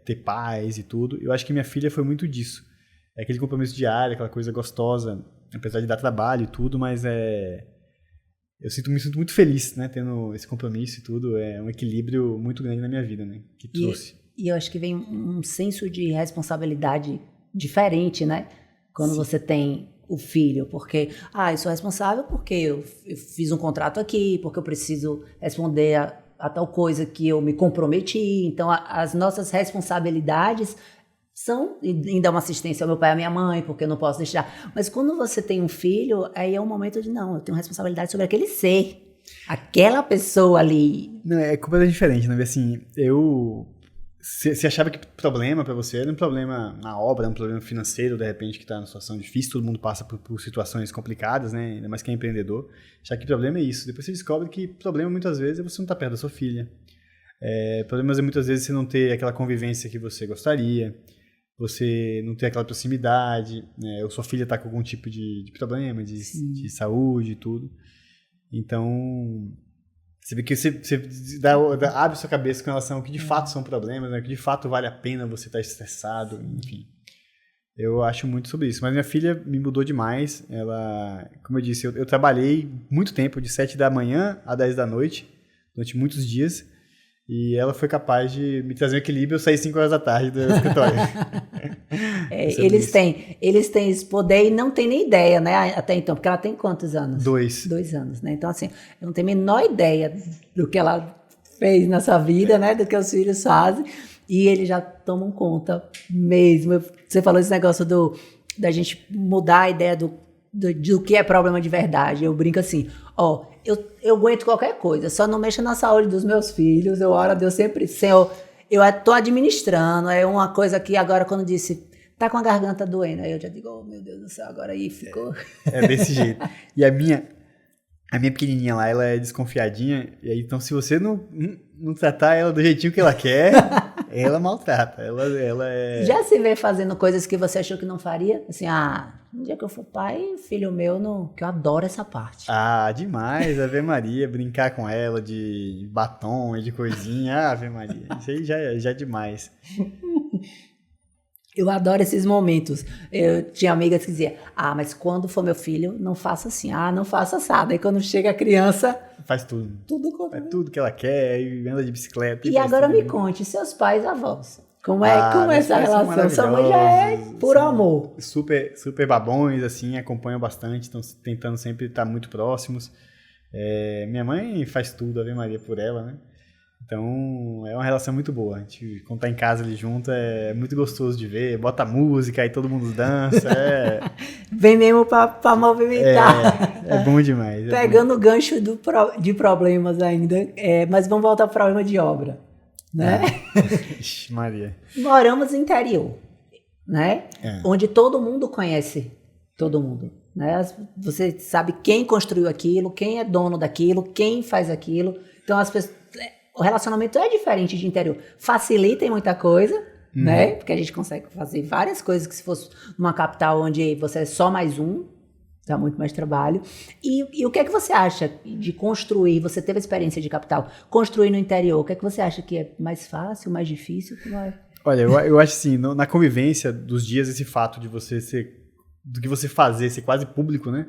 ter paz e tudo. Eu acho que minha filha foi muito disso. É aquele compromisso diário, aquela coisa gostosa, apesar de dar trabalho e tudo, mas eu me sinto muito feliz, né, tendo esse compromisso e tudo. É um equilíbrio muito grande na minha vida, né, que trouxe. E eu acho que vem um senso de responsabilidade diferente, né, quando você tem o filho, porque, eu sou responsável porque eu fiz um contrato aqui, porque eu preciso responder a tal coisa que eu me comprometi. Então, as nossas responsabilidades são, e dar uma assistência ao meu pai e à minha mãe, porque eu não posso deixar. Mas quando você tem um filho, aí é um momento de, não, eu tenho responsabilidade sobre aquele ser, aquela pessoa ali. Não, é completamente diferente, né? Assim, você achava que problema pra você era um problema na obra, um problema financeiro, de repente, que tá numa situação difícil, todo mundo passa por situações complicadas, né? Ainda mais quem é empreendedor. Achar que problema é isso. Depois você descobre que problema, muitas vezes, é você não tá perto da sua filha. Problemas é, muitas vezes, você não ter aquela convivência que você gostaria, você não ter aquela proximidade, né? Ou sua filha tá com algum tipo de problema, de saúde e tudo. Então, você vê que você abre sua cabeça com relação ao que de fato são problemas, né? Que de fato vale a pena você estar estressado, enfim. Eu acho muito sobre isso. Mas minha filha me mudou demais. Ela, como eu disse, eu trabalhei muito tempo, de 7 da manhã a 10 da noite, durante muitos dias. E ela foi capaz de me trazer um equilíbrio. Eu saí 5 horas da tarde do escritório. Eles têm esse poder e não tem nem ideia, né? Até então, porque ela tem quantos anos? 2. 2 anos, né? Então, assim, eu não tenho a menor ideia do que ela fez nessa vida, né? Do que os filhos fazem. E eles já tomam conta mesmo. Você falou esse negócio da gente mudar a ideia do que é problema de verdade. Eu brinco assim, eu aguento qualquer coisa, só não mexo na saúde dos meus filhos. Eu oro a Deus sempre, Senhor, eu estou administrando. É uma coisa que agora, quando disse, tá com a garganta doendo. Aí eu já digo, oh, meu Deus do céu, agora aí ficou... É desse jeito. E a minha pequenininha lá, ela é desconfiadinha, e aí, então se você não tratar ela do jeitinho que ela quer, ela maltrata. Ela é... Já se vê fazendo coisas que você achou que não faria? Assim, no dia que eu for pai, filho meu, que eu adoro essa parte. Demais, Ave Maria, brincar com ela de batom e de coisinha, Ave Maria, isso aí já é demais. Eu adoro esses momentos. Eu tinha amigas que diziam, mas quando for meu filho, não faça assim, não faça assado. Aí quando chega a criança... Faz tudo. Faz tudo que ela quer, e anda de bicicleta. E agora me conte, seus pais e avós. Como é essa relação? Sua mãe já é puro amor. Super, super babões, assim, acompanham bastante, estão tentando sempre estar muito próximos. Minha mãe faz tudo, Ave Maria, por ela, né? Então, é uma relação muito boa. A gente, quando tá em casa ali junto, é muito gostoso de ver. Bota música, aí todo mundo dança. Vem mesmo pra movimentar. É bom demais. Pegando o gancho de problemas ainda, mas vamos voltar pro problema de obra, né? Ixi, Maria. Moramos no interior, né? Onde todo mundo conhece todo mundo, né? Você sabe quem construiu aquilo, quem é dono daquilo, quem faz aquilo. Então, as pessoas... O relacionamento é diferente de interior. Facilita em muita coisa, né? Porque a gente consegue fazer várias coisas que se fosse numa capital onde você é só mais um, dá muito mais trabalho. E o que é que você acha de construir? Você teve experiência de capital. Construir no interior, o que é que você acha que é mais fácil, mais difícil? Olha, eu acho assim, na convivência dos dias, esse fato de você do que você fazer ser quase público, né?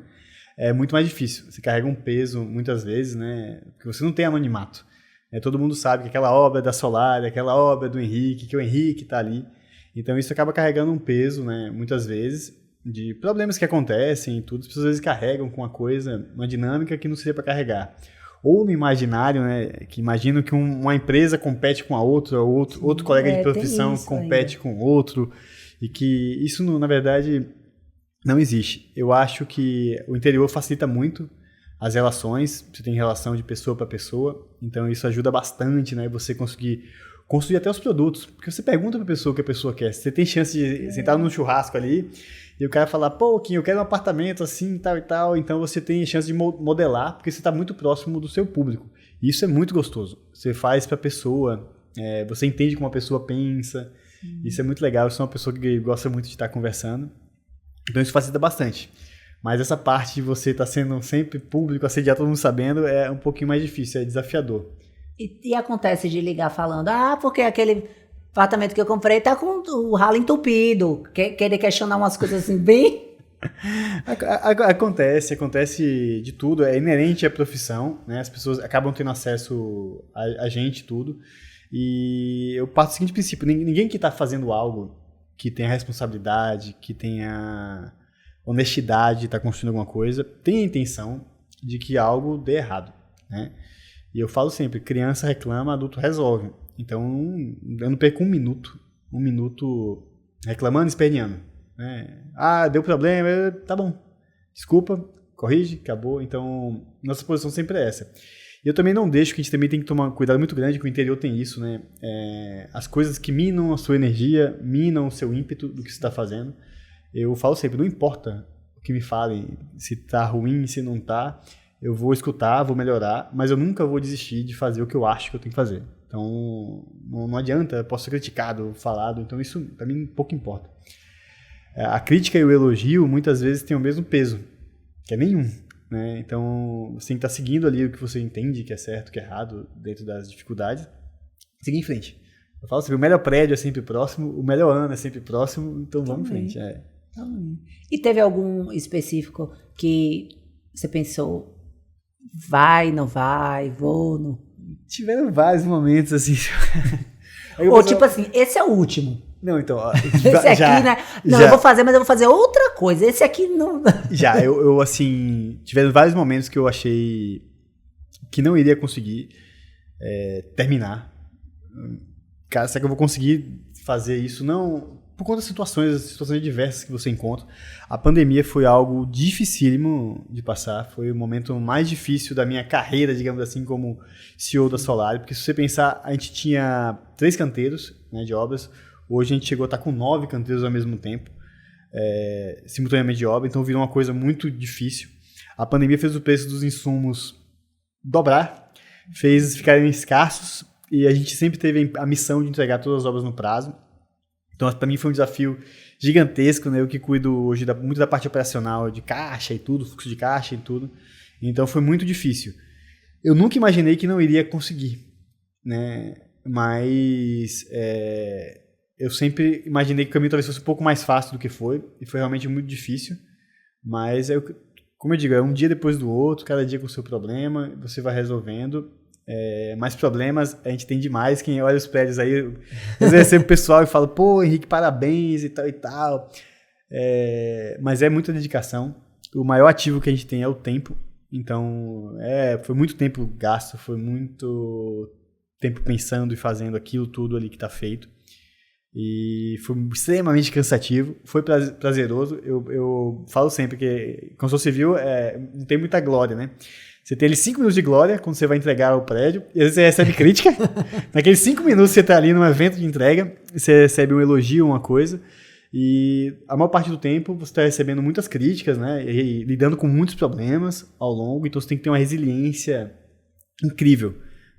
É muito mais difícil. Você carrega um peso, muitas vezes, né? Porque você não tem anonimato. Todo mundo sabe que aquela obra é da Solar, aquela obra é do Henrique, que o Henrique está ali. Então isso acaba carregando um peso, né, muitas vezes, de problemas que acontecem e tudo. As pessoas às vezes carregam com uma coisa, uma dinâmica que não seria para carregar. Ou no imaginário, né, que imaginam que uma empresa compete com a outra, ou outro colega de profissão compete com outro, e que isso, na verdade, não existe. Eu acho que o interior facilita muito as relações, você tem relação de pessoa para pessoa, então isso ajuda bastante, né? Você conseguir construir até os produtos, porque você pergunta para a pessoa o que a pessoa quer, você tem chance de sentar num churrasco ali e o cara falar, pô, Kim, eu quero um apartamento assim, tal e tal, então você tem chance de modelar, porque você está muito próximo do seu público. E isso é muito gostoso. Você faz para a pessoa, você entende como a pessoa pensa, isso é muito legal, eu sou uma pessoa que gosta muito de estar conversando, então isso facilita bastante. Mas essa parte de você estar sendo sempre público, assediar todo mundo sabendo, é um pouquinho mais difícil, é desafiador. E acontece de ligar falando, porque aquele apartamento que eu comprei tá com o ralo entupido, querer questionar umas coisas assim bem... Acontece de tudo, é inerente à profissão, né? As pessoas acabam tendo acesso a gente, tudo. E eu parto do seguinte princípio, ninguém que está fazendo algo que tenha responsabilidade, que tenha... honestidade de estar construindo alguma coisa, tem a intenção de que algo dê errado, né? E eu falo sempre, criança reclama, adulto resolve. Então, eu não perco um minuto reclamando e esperneando, né? Deu problema, tá bom, desculpa, corrige, acabou. Então, nossa posição sempre é essa. E eu também não deixo, que a gente também tem que tomar um cuidado muito grande, que o interior tem isso, né? As coisas que minam a sua energia, minam o seu ímpeto do que você está fazendo. Eu falo sempre, não importa o que me falem, se tá ruim, se não tá, eu vou escutar, vou melhorar, mas eu nunca vou desistir de fazer o que eu acho que eu tenho que fazer. Então, não adianta, eu posso ser criticado, falado, então isso pra mim pouco importa. A crítica e o elogio muitas vezes têm o mesmo peso, que é nenhum, né? Então, você tem que estar seguindo ali o que você entende que é certo, que é errado, dentro das dificuldades, seguir em frente. Eu falo sempre, o melhor prédio é sempre próximo, o melhor ano é sempre próximo, então vamos em frente. E teve algum específico que você pensou, vai, não vai, vou, não... Tiveram vários momentos assim. Ou tipo assim, esse é o último. Não, então... esse aqui, né? Não, eu vou fazer, mas eu vou fazer outra coisa. Esse aqui não... eu assim... Tiveram vários momentos que eu achei que não iria conseguir terminar. Cara, será que eu vou conseguir fazer isso? Não... Por conta das situações diversas que você encontra. A pandemia foi algo dificílimo de passar, foi o momento mais difícil da minha carreira, digamos assim, como CEO da Solar, porque se você pensar, a gente tinha 3 canteiros, né, de obras, Hoje a gente chegou a estar com 9 canteiros ao mesmo tempo, simultaneamente de obra, então virou uma coisa muito difícil. A pandemia fez o preço dos insumos dobrar, fez ficarem escassos, e a gente sempre teve a missão de entregar todas as obras no prazo. Então, para mim foi um desafio gigantesco, né? Eu que cuido hoje muito da parte operacional, de caixa e tudo, fluxo de caixa e tudo. Então, foi muito difícil. Eu nunca imaginei que não iria conseguir, né? Mas eu sempre imaginei que o caminho talvez fosse um pouco mais fácil do que foi, e foi realmente muito difícil. Mas, como eu digo, é um dia depois do outro, cada dia com o seu problema, você vai resolvendo. Mais problemas a gente tem demais. Quem olha os prédios aí, às vezes eu recebo o pessoal e fala, pô, Henrique, parabéns e tal e tal. Mas é muita dedicação. O maior ativo que a gente tem é o tempo. Então, foi muito tempo gasto, foi muito tempo pensando e fazendo aquilo tudo ali que está feito. E foi extremamente cansativo, foi prazeroso. Eu falo sempre que construção civil não tem muita glória, né? Você tem ali 5 minutos de glória quando você vai entregar o prédio, e às vezes você recebe crítica. Naqueles 5 minutos você está ali num evento de entrega, você recebe um elogio, uma coisa, e a maior parte do tempo você está recebendo muitas críticas, né? E lidando com muitos problemas ao longo, então você tem que ter uma resiliência incrível.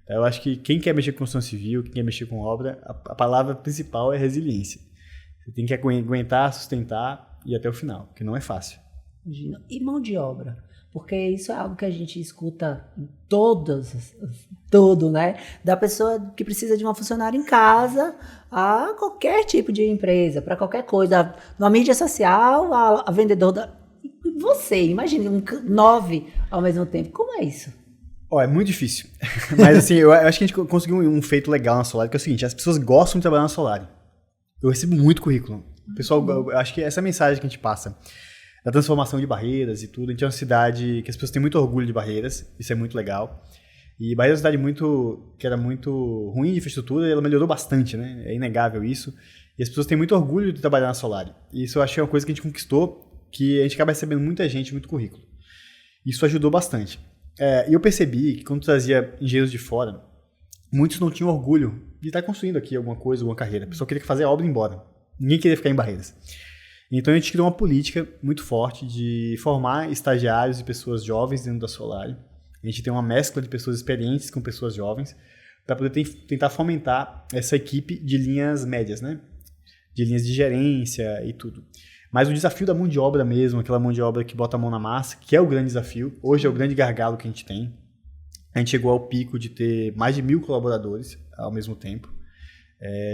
Eu acho que quem quer mexer com construção civil, quem quer mexer com obra, a palavra principal é resiliência. Você tem que aguentar, sustentar e ir até o final, porque não é fácil. E mão de obra? Porque isso é algo que a gente escuta em tudo, né? Da pessoa que precisa de uma funcionária em casa a qualquer tipo de empresa, para qualquer coisa. Na mídia social, a vendedor da... Você, imagine, 9 ao mesmo tempo. Como é isso? É muito difícil. Mas assim, eu acho que a gente conseguiu um feito legal na Solari, que é o seguinte, as pessoas gostam de trabalhar na Solari. Eu recebo muito currículo. O pessoal, eu acho que essa é a mensagem que a gente passa. Da transformação de Barreiras e tudo. A gente é uma cidade que as pessoas têm muito orgulho de Barreiras, isso é muito legal. E Barreiras é uma cidade que era muito ruim de infraestrutura, e ela melhorou bastante, né? É inegável isso. E as pessoas têm muito orgulho de trabalhar na Solari. E isso eu acho que é uma coisa que a gente conquistou, que a gente acaba recebendo muita gente, muito currículo. Isso ajudou bastante. E eu percebi que quando trazia engenheiros de fora, muitos não tinham orgulho de estar construindo aqui alguma coisa, alguma carreira. A pessoa queria fazer a obra e ir embora. Ninguém queria ficar em Barreiras. Então a gente criou uma política muito forte de formar estagiários e pessoas jovens dentro da Solari. A gente tem uma mescla de pessoas experientes com pessoas jovens para poder tentar fomentar essa equipe de linhas médias, né? De linhas de gerência e tudo. Mas o desafio da mão de obra mesmo, aquela mão de obra que bota a mão na massa, que é o grande desafio, hoje é o grande gargalo que a gente tem. A gente chegou ao pico de ter mais de 1.000 colaboradores ao mesmo tempo.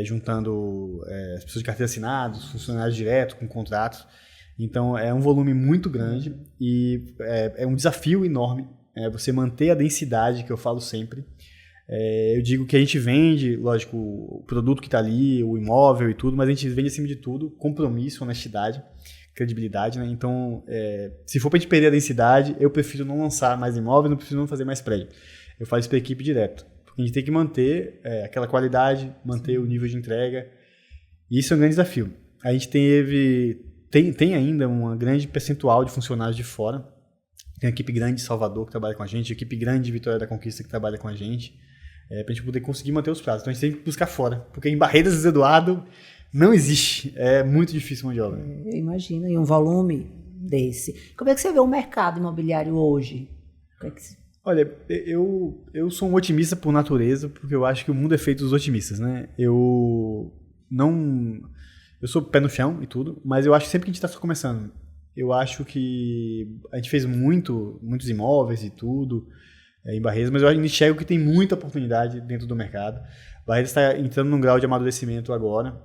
Juntando as pessoas de carteira assinada, funcionários diretos, com contratos. Então, é um volume muito grande e é um desafio enorme você manter a densidade, que eu falo sempre. Eu digo que a gente vende, lógico, o produto que está ali, o imóvel e tudo, mas a gente vende, acima de tudo, compromisso, honestidade, credibilidade, né? Então, se for para a gente perder a densidade, eu prefiro não lançar mais imóvel, não prefiro não fazer mais prédio. Eu faço isso para a equipe direto. A gente tem que manter aquela qualidade, manter o nível de entrega. E isso é um grande desafio. A gente tem ainda um grande percentual de funcionários de fora. Tem uma equipe grande de Salvador que trabalha com a gente, equipe grande de Vitória da Conquista que trabalha com a gente, para a gente poder conseguir manter os prazos. Então a gente tem que buscar fora, porque em Barreiras do Zé Eduardo não existe. É muito difícil mão de obra. Eu imagino, e um volume desse. Como é que você vê o mercado imobiliário hoje? Olha, eu sou um otimista por natureza, porque eu acho que o mundo é feito dos otimistas, né? Eu sou pé no chão e tudo, mas eu acho que sempre que a gente está só começando, eu acho que a gente fez muitos imóveis e tudo em Barreiras, mas eu ainda enxergo que tem muita oportunidade dentro do mercado. Barreiras está entrando num grau de amadurecimento agora,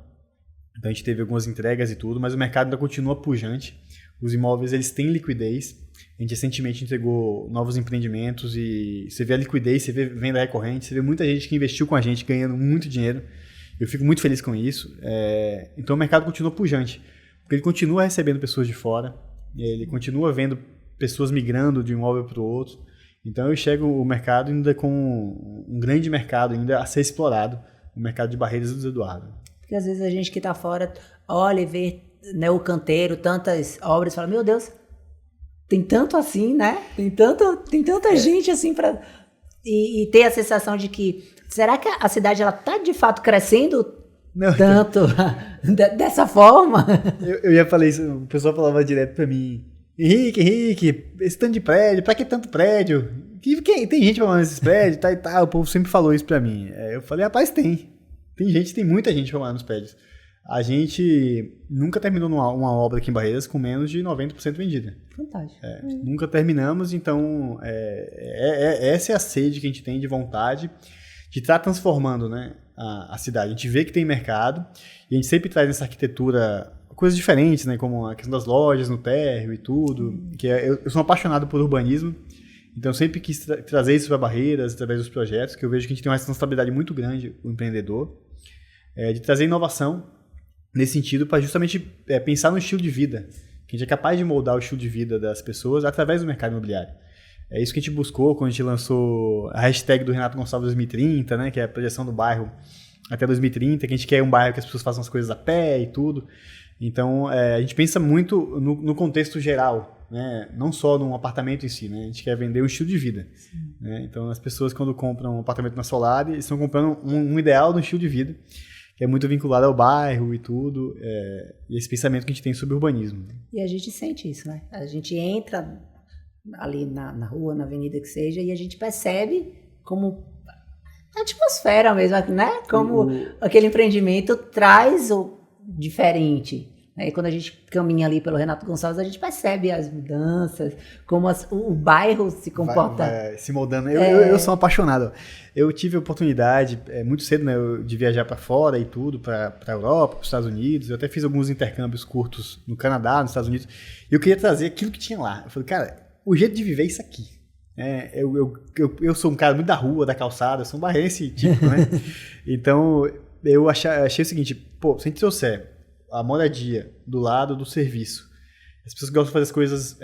então a gente teve algumas entregas e tudo, mas o mercado ainda continua pujante. Os imóveis, eles têm liquidez. A gente recentemente entregou novos empreendimentos e você vê a liquidez, você vê venda recorrente, você vê muita gente que investiu com a gente ganhando muito dinheiro. Eu fico muito feliz com isso. Então o mercado continua pujante, porque ele continua recebendo pessoas de fora, ele continua vendo pessoas migrando de um imóvel para o outro. Então eu enxergo o mercado ainda com um grande mercado ainda a ser explorado, o mercado de Barreiras do Zé Eduardo. Porque às vezes a gente que está fora olha e vê, né, o canteiro, tantas obras, fala, meu Deus, tem tanto assim, né? Tem tanta gente assim para e ter a sensação de que será que a cidade ela tá de fato crescendo Não, tanto dessa forma. Eu ia falar isso, o pessoal falava direto pra mim, Henrique, esse tanto de prédio, pra que tanto prédio? Tem gente pra morar nesses prédios, tá e tal, o povo sempre falou isso pra mim. Eu falei, rapaz, tem muita gente pra morar nos prédios. A gente nunca terminou uma obra aqui em Barreiras com menos de 90% vendida. Fantástico. Nunca terminamos, então essa é a sede que a gente tem de vontade de estar transformando, né, a cidade. A gente vê que tem mercado e a gente sempre traz nessa arquitetura coisas diferentes, né, como a questão das lojas no térreo e tudo. Que eu sou apaixonado por urbanismo, então eu sempre quis trazer isso para Barreiras através dos projetos, que eu vejo que a gente tem uma responsabilidade muito grande, o empreendedor, de trazer inovação nesse sentido, para justamente pensar no estilo de vida, que a gente é capaz de moldar o estilo de vida das pessoas através do mercado imobiliário. É isso que a gente buscou quando a gente lançou a hashtag do Renato Gonçalves 2030, né, que é a projeção do bairro até 2030, que a gente quer um bairro que as pessoas façam as coisas a pé e tudo. Então, a gente pensa muito no contexto geral, né, não só num apartamento em si, né, a gente quer vender um estilo de vida. Né, então, as pessoas quando compram um apartamento na Solari, estão comprando um ideal do estilo de vida, que é muito vinculado ao bairro e tudo, e esse pensamento que a gente tem sobre urbanismo. E a gente sente isso, né? A gente entra ali na rua, na avenida que seja, e a gente percebe como a atmosfera mesmo, né? Como aquele empreendimento traz o diferente. Né? E quando a gente caminha ali pelo Renato Gonçalves, a gente percebe as mudanças, como o bairro se comporta. Vai se moldando. Eu sou um apaixonado. Eu tive a oportunidade, muito cedo, né, de viajar para fora e tudo, para a Europa, para os Estados Unidos. Eu até fiz alguns intercâmbios curtos no Canadá, nos Estados Unidos. E eu queria trazer aquilo que tinha lá. Eu falei, cara, o jeito de viver é isso aqui. Eu sou um cara muito da rua, da calçada, sou um barrense típico, né? Então, eu achei o seguinte, pô, se a gente trouxer a moradia do lado do serviço, as pessoas gostam de fazer as coisas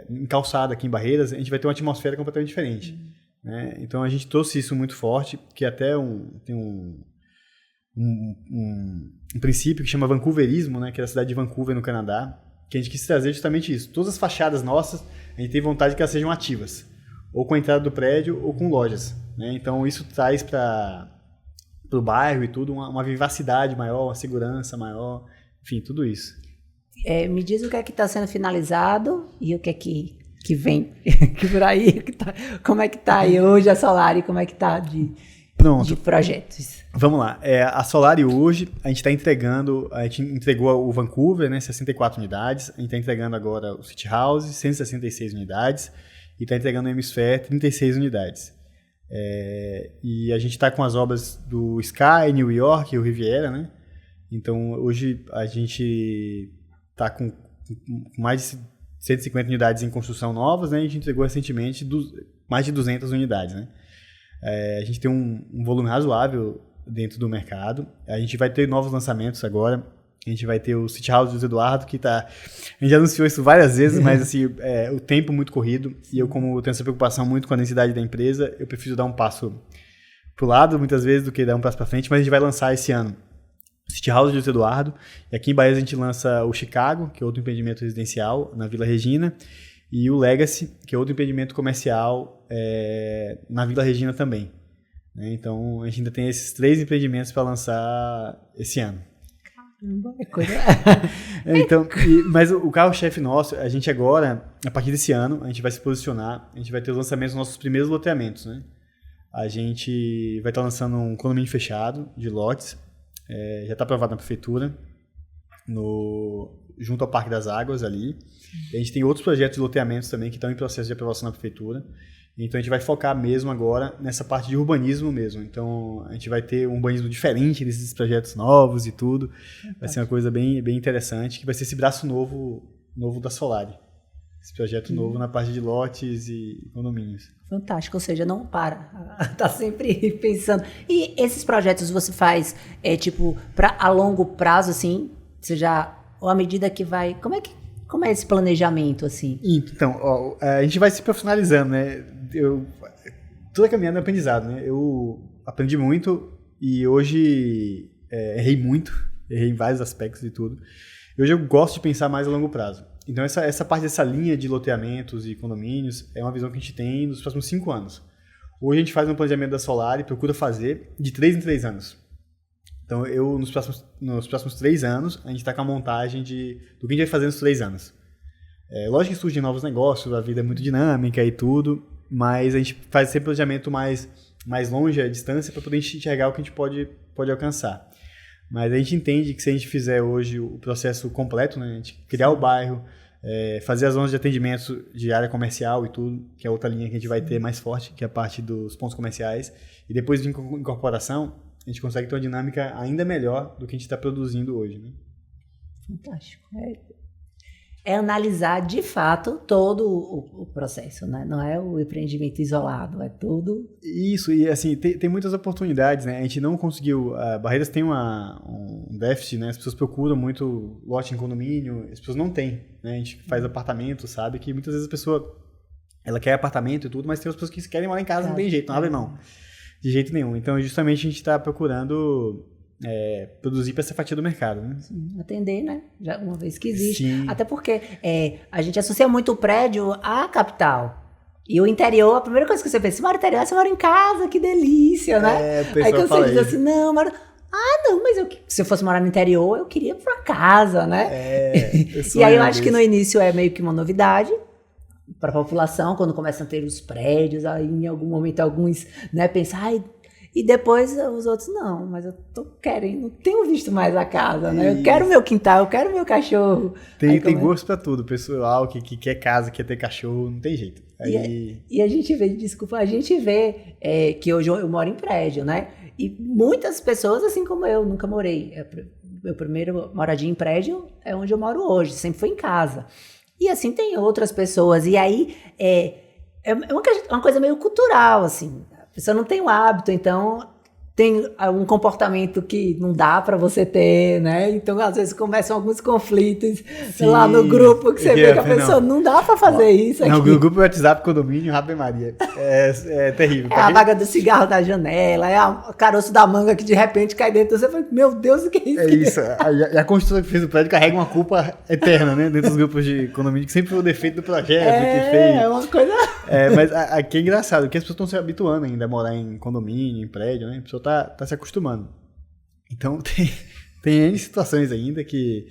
em calçada aqui em Barreiras, a gente vai ter uma atmosfera completamente diferente. Né? Então a gente trouxe isso muito forte, que até tem um princípio que chama Vancouverismo, né? Que é a cidade de Vancouver, no Canadá, que a gente quis trazer justamente isso. Todas as fachadas nossas, a gente tem vontade que elas sejam ativas, ou com a entrada do prédio, ou com lojas. Né? Então isso traz para o bairro e tudo uma vivacidade maior, uma segurança maior, enfim, tudo isso. Me diz o que é que está sendo finalizado e o que é que vem que por aí, como é que está aí hoje a Solari, como é que está de projetos? Vamos lá, a Solari hoje, a gente entregou o Vancouver, né, 64 unidades, a gente está entregando agora o City House, 166 unidades, e está entregando o Hemisphere, 36 unidades. E a gente está com as obras do Sky, New York e o Riviera, né? Então hoje a gente está com mais de 150 unidades em construção novas, né? A gente entregou recentemente mais de 200 unidades, né? A gente tem um volume razoável dentro do mercado. A gente vai ter novos lançamentos agora. A gente vai ter o City House do Eduardo, que a gente já anunciou isso várias vezes, mas assim, o tempo muito corrido. E eu, como tenho essa preocupação muito com a densidade da empresa, eu prefiro dar um passo pro lado, muitas vezes, do que dar um passo para frente. Mas a gente vai lançar esse ano City House de Eduardo, e aqui em Bahia a gente lança o Chicago, que é outro empreendimento residencial na Vila Regina, e o Legacy, que é outro empreendimento comercial na Vila Regina também. Então a gente ainda tem esses 3 empreendimentos para lançar esse ano. Caramba, é coisa... Mas o carro-chefe nosso, a gente agora, a partir desse ano, a gente vai se posicionar, a gente vai ter os lançamentos dos nossos primeiros loteamentos. Né? A gente vai estar lançando um condomínio fechado de lotes, já está aprovado na prefeitura, junto ao Parque das Águas ali. E a gente tem outros projetos de loteamentos também que estão em processo de aprovação na prefeitura. Então a gente vai focar mesmo agora nessa parte de urbanismo mesmo. Então a gente vai ter um urbanismo diferente desses projetos novos e tudo. Vai ser uma coisa bem, bem interessante, que vai ser esse braço novo da Solari. Esse projeto novo na parte de lotes e condomínios. Fantástico, ou seja, não para, tá sempre pensando. E esses projetos você faz, a longo prazo, assim, ou à medida que vai, como é esse planejamento, assim? Então, a gente vai se profissionalizando, né? Toda caminhada é aprendizado, né? Eu aprendi muito e hoje errei muito, errei em vários aspectos e tudo. E hoje eu gosto de pensar mais a longo prazo. Então essa parte dessa linha de loteamentos e condomínios é uma visão que a gente tem nos próximos 5 anos. Hoje a gente faz um planejamento da Solari, procura fazer de 3 em 3 anos. Então, nos próximos 3 anos, a gente está com a montagem do que a gente vai fazer nos 3 anos. Lógico que surgem novos negócios, a vida é muito dinâmica e tudo, mas a gente faz sempre planejamento mais longe, a distância, para poder enxergar o que a gente pode alcançar. Mas a gente entende que se a gente fizer hoje o processo completo, né, a gente criar o bairro, fazer as zonas de atendimento de área comercial e tudo, que é outra linha que a gente vai ter mais forte, que é a parte dos pontos comerciais, e depois vir com incorporação, a gente consegue ter uma dinâmica ainda melhor do que a gente está produzindo hoje. Né? Fantástico. É analisar de fato todo o processo, né? Não é o empreendimento isolado, é tudo. Isso, e assim, tem muitas oportunidades, né? A gente não conseguiu. Barreiras tem um déficit, né? As pessoas procuram muito lote em condomínio, as pessoas não têm, né? A gente faz apartamento, sabe? Que muitas vezes a pessoa ela quer apartamento e tudo, mas tem as pessoas que querem morar em casa, não tem jeito, não abre mão. De jeito nenhum. Então, justamente, a gente está procurando produzir para essa fatia do mercado. Né? Sim, atender, né? Já uma vez que existe. Sim. Até porque a gente associa muito o prédio à capital. E o interior, a primeira coisa que você pensa, você mora no interior, você mora em casa, que delícia, né? Aí que você diz assim, não, mas se eu fosse morar no interior, eu queria ir pra casa, né? E aí eu acho que no início é meio que uma novidade, para a população, quando começam a ter os prédios, aí em algum momento alguns, né, pensam, e depois os outros, não, mas eu tô querendo, não tenho visto mais a casa, né, eu quero meu quintal, eu quero meu cachorro. Tem gosto para tudo, pessoal que quer casa, quer ter cachorro, não tem jeito. E a gente vê, que hoje eu moro em prédio, né, e muitas pessoas, assim como eu, nunca morei, meu primeiro moradia em prédio é onde eu moro hoje, sempre foi em casa. E assim tem outras pessoas. E aí é uma coisa meio cultural, assim. A pessoa não tem o hábito, então tem um comportamento que não dá para você ter, né? Então, às vezes, começam alguns conflitos lá no grupo que você vê que a pessoa não dá para fazer isso aqui. Não, o grupo WhatsApp, condomínio, Ave Maria. É terrível. É a vaga do cigarro da janela, é o caroço da manga que de repente cai dentro. Você fala, meu Deus, o que é isso? É isso. E a construtora que fez o prédio carrega uma culpa eterna, né? Dentro dos grupos de condomínio, que sempre foi o defeito do projeto que fez. É uma coisa... Mas aqui é engraçado, porque as pessoas estão se habituando ainda a morar em condomínio, em prédio, né? A pessoa tá se acostumando. Então, tem N situações ainda que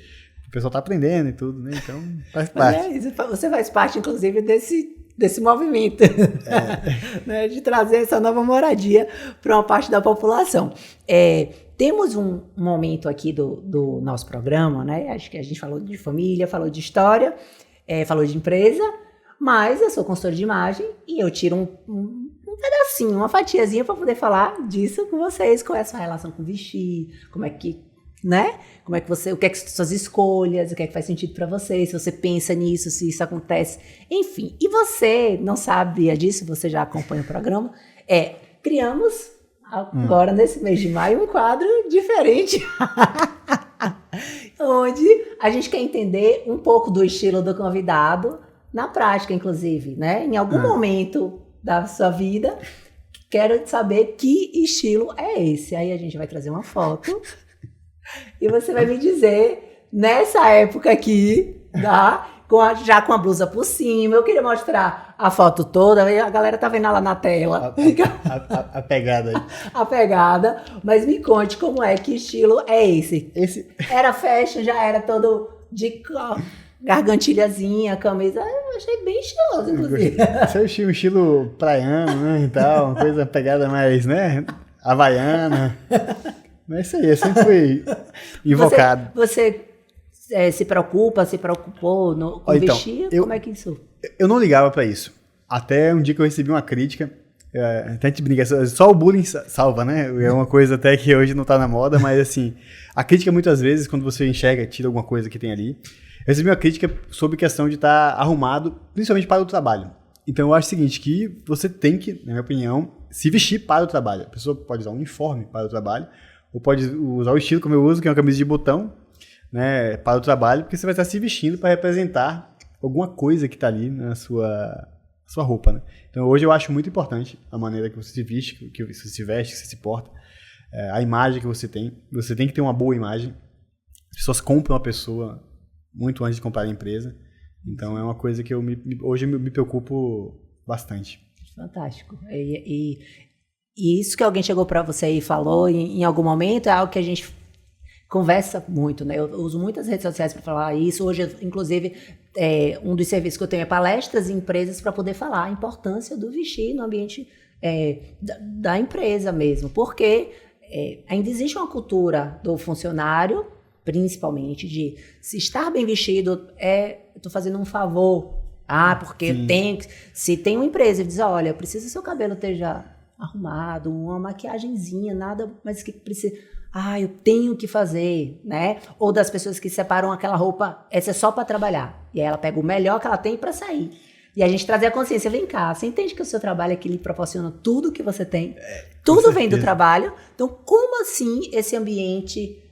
o pessoal tá aprendendo e tudo, né? Então, faz parte. Você faz parte, inclusive, desse movimento, né? De trazer essa nova moradia para uma parte da população. Temos um momento aqui do nosso programa, né? Acho que a gente falou de família, falou de história, falou de empresa, mas eu sou consultora de imagem e eu tiro um pedacinho, uma fatiazinha para poder falar disso com vocês, qual é a sua relação com vestir, como é que, né? Como é que você, o que é que são suas escolhas, o que é que faz sentido para você, se você pensa nisso, se isso acontece, enfim. E você não sabia disso, você já acompanha o programa, criamos agora nesse mês de maio um quadro diferente, onde a gente quer entender um pouco do estilo do convidado na prática, inclusive, né? Em algum momento da sua vida, quero saber que estilo é esse. Aí a gente vai trazer uma foto e você vai me dizer, nessa época aqui, tá? Já com a blusa por cima, eu queria mostrar a foto toda, a galera tá vendo lá na tela. A pegada aí. A pegada, mas me conte como é, que estilo é esse? Era fashion, já era todo de gargantilhazinha, camisa, eu achei bem estiloso, inclusive. Você é um estilo praiano, né, e tal, uma coisa, pegada mais, né, havaiana. Mas isso aí, eu sempre fui invocado. Você se preocupou com vestir? Como é que isso? Eu não ligava pra isso. Até um dia que eu recebi uma crítica, até a gente brinca, só o bullying salva, né? É uma coisa até que hoje não tá na moda, mas assim, a crítica muitas vezes, quando você enxerga, tira alguma coisa que tem ali. Eu recebi uma crítica sobre questão de estar arrumado, principalmente para o trabalho. Então eu acho o seguinte, que você tem que, na minha opinião, se vestir para o trabalho. A pessoa pode usar um uniforme para o trabalho, ou pode usar o estilo como eu uso, que é uma camisa de botão, né, para o trabalho, porque você vai estar se vestindo para representar alguma coisa que está ali na sua roupa, né? Então hoje eu acho muito importante a maneira que você se veste, que você se veste, que você se porta, a imagem que você tem. Você tem que ter uma boa imagem. As pessoas compram a pessoa muito antes de comprar a empresa. Então é uma coisa que hoje eu me preocupo bastante. Fantástico. E isso que alguém chegou para você e falou em algum momento é algo que a gente conversa muito, né? Eu uso muitas redes sociais para falar isso. Hoje, inclusive, um dos serviços que eu tenho é palestras em empresas para poder falar a importância do vestir no ambiente da empresa mesmo. Porque ainda existe uma cultura do funcionário, principalmente, de se estar bem vestido eu estou fazendo um favor. Porque eu tenho... Se tem uma empresa que diz, olha, precisa que seu cabelo esteja arrumado, uma maquiagenzinha, nada, mas que precisa... eu tenho que fazer, né? Ou das pessoas que separam aquela roupa, essa é só para trabalhar. E aí ela pega o melhor que ela tem para sair. E a gente trazer a consciência, vem cá, você entende que o seu trabalho é que lhe proporciona tudo que você tem? Tudo vem do trabalho. Então, como assim esse ambiente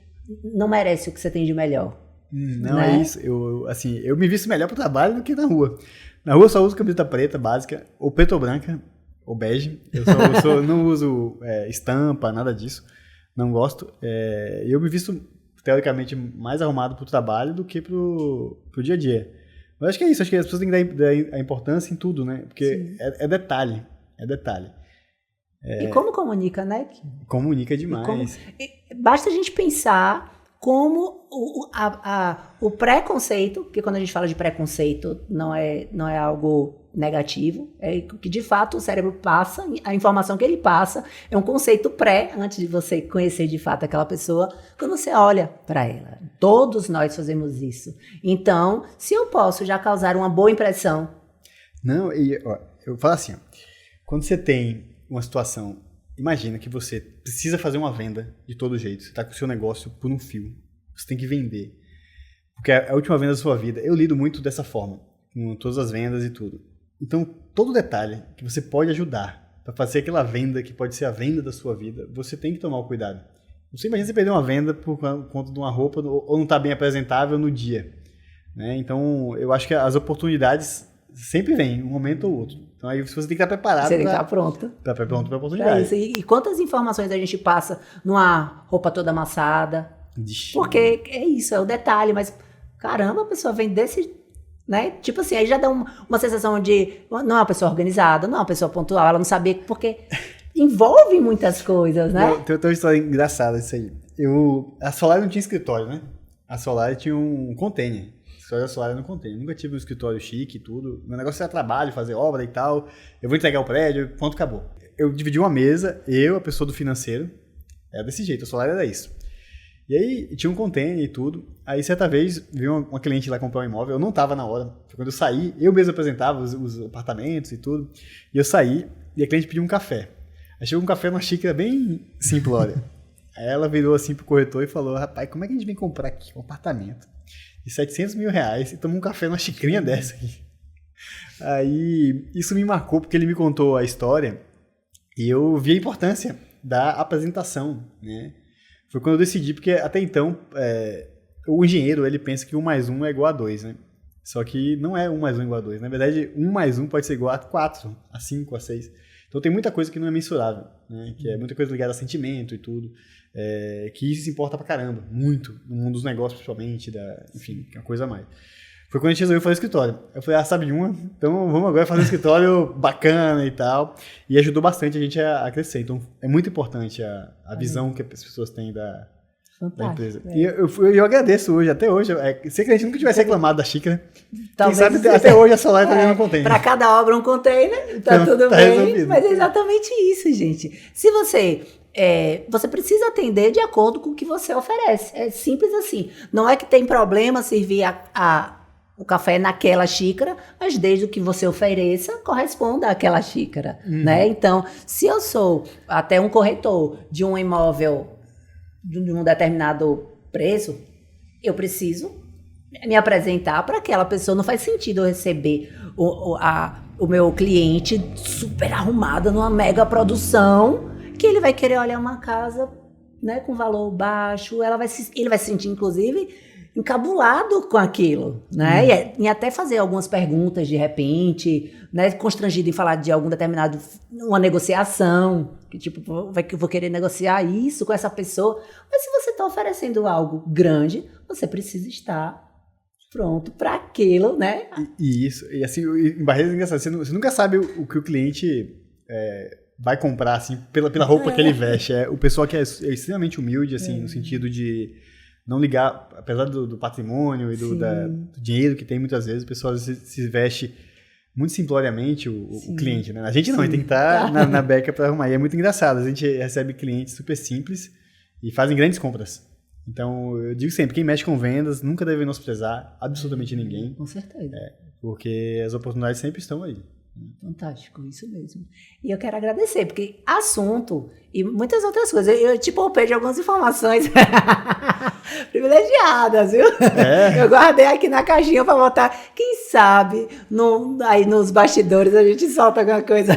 não merece o que você tem de melhor? Não, né? É isso. Eu me visto melhor pro trabalho do que na rua. Na rua eu só uso camiseta preta básica, ou preta ou branca, ou bege. Eu não uso estampa, nada disso. Não gosto. Eu me visto, teoricamente, mais arrumado pro trabalho do que pro dia a dia. Mas acho que é isso. Acho que as pessoas têm que dar a importância em tudo, né? Porque é detalhe. É detalhe. E como comunica, né? Comunica demais. Basta a gente pensar como o preconceito, porque quando a gente fala de preconceito não é algo negativo, é que de fato o cérebro passa, a informação que ele passa é um conceito antes de você conhecer de fato aquela pessoa, quando você olha para ela. Todos nós fazemos isso. Então, se eu posso já causar uma boa impressão... Não, eu falo assim, quando você tem uma situação, imagina que você precisa fazer uma venda de todo jeito, você está com o seu negócio por um fio, você tem que vender, porque é a última venda da sua vida. Eu lido muito dessa forma, com todas as vendas e tudo. Então, todo detalhe que você pode ajudar para fazer aquela venda que pode ser a venda da sua vida, você tem que tomar o cuidado. Você imagina você perder uma venda por conta de uma roupa ou não estar bem apresentável no dia, né? Então, eu acho que as oportunidades sempre vêm, um momento ou outro. Então, aí você tem que estar preparado. Você tem que estar pronto. Para pronto para a oportunidade. E quantas informações a gente passa numa roupa toda amassada? Porque é isso, é o detalhe. Mas, caramba, a pessoa vem desse... Né? Tipo assim, aí já dá uma sensação de não é uma pessoa organizada, não é uma pessoa pontual, ela não sabia, porque envolve muitas coisas, né? Tem uma história engraçada isso aí. A Solar não tinha escritório, né? A Solar tinha um container. A história da Solar era no container. Nunca tive um escritório chique e tudo. Meu negócio era trabalho, fazer obra e tal. Eu vou entregar o prédio, ponto, acabou. Eu dividi uma mesa, a pessoa do financeiro. Era desse jeito, a Solar era isso. E aí tinha um container e tudo. Aí certa vez veio uma cliente lá comprar um imóvel. Eu não estava na hora. Quando eu saí, eu mesmo apresentava os apartamentos e tudo. E eu saí e a cliente pediu um café. Aí chegou um café numa xícara bem simplória. Aí ela virou assim pro corretor e falou: rapaz, como é que a gente vem comprar aqui um apartamento de 700 mil reais e toma um café numa xicrinha dessa aqui? Aí isso me marcou porque ele me contou a história e eu vi a importância da apresentação, né? Foi quando eu decidi, porque até então o engenheiro ele pensa que 1 mais 1 é igual a 2, né? Só que não é 1 mais 1 igual a 2. Na verdade, 1 mais 1 pode ser igual a 4, a 5, a 6. Então tem muita coisa que não é mensurável, né? Que é muita coisa ligada a sentimento e tudo. Que isso importa pra caramba, muito, no mundo dos negócios principalmente, enfim, uma coisa a mais. Foi quando a gente resolveu fazer escritório. Eu falei, sabe de uma? Então vamos agora fazer um escritório bacana e tal. E ajudou bastante a gente a crescer. Então é muito importante a visão que as pessoas têm da empresa. E eu agradeço hoje, até hoje. Se a gente nunca tivesse reclamado da xícara, quem sabe até hoje a Solar também não contém. Para cada obra um container, tá tudo bem. Resolvido. Mas é exatamente isso, gente. Se você precisa atender de acordo com o que você oferece. É simples assim. Não é que tem problema servir o café naquela xícara, mas desde o que você ofereça, corresponda àquela xícara, né? Então, se eu sou até um corretor de um imóvel de um determinado preço, eu preciso me apresentar para aquela pessoa. Não faz sentido eu receber o meu cliente super arrumado numa mega produção, que ele vai querer olhar uma casa, né, com valor baixo, ele vai se sentir, inclusive, encabulado com aquilo, né? E até fazer algumas perguntas de repente, né? Constrangido em falar de algum determinado, uma negociação, que tipo, vou querer negociar isso com essa pessoa. Mas se você está oferecendo algo grande, você precisa estar pronto para aquilo, né? E isso, e assim, em barreiras engraçadas, você nunca sabe o que o cliente vai comprar, assim, pela roupa que ele veste. O pessoal que é extremamente humilde, assim, no sentido de não ligar, apesar do patrimônio e do dinheiro que tem muitas vezes, o pessoal se veste muito simploriamente o cliente, né? A gente não, a gente tem que estar na beca para arrumar. E é muito engraçado, a gente recebe clientes super simples e fazem grandes compras. Então, eu digo sempre, quem mexe com vendas nunca deve menosprezar absolutamente ninguém. Com certeza. Porque as oportunidades sempre estão aí. Fantástico, isso mesmo. E eu quero agradecer, porque assunto e muitas outras coisas. Eu te poupei de algumas informações privilegiadas, viu? Eu guardei aqui na caixinha para botar. Quem sabe, aí nos bastidores a gente solta alguma coisa.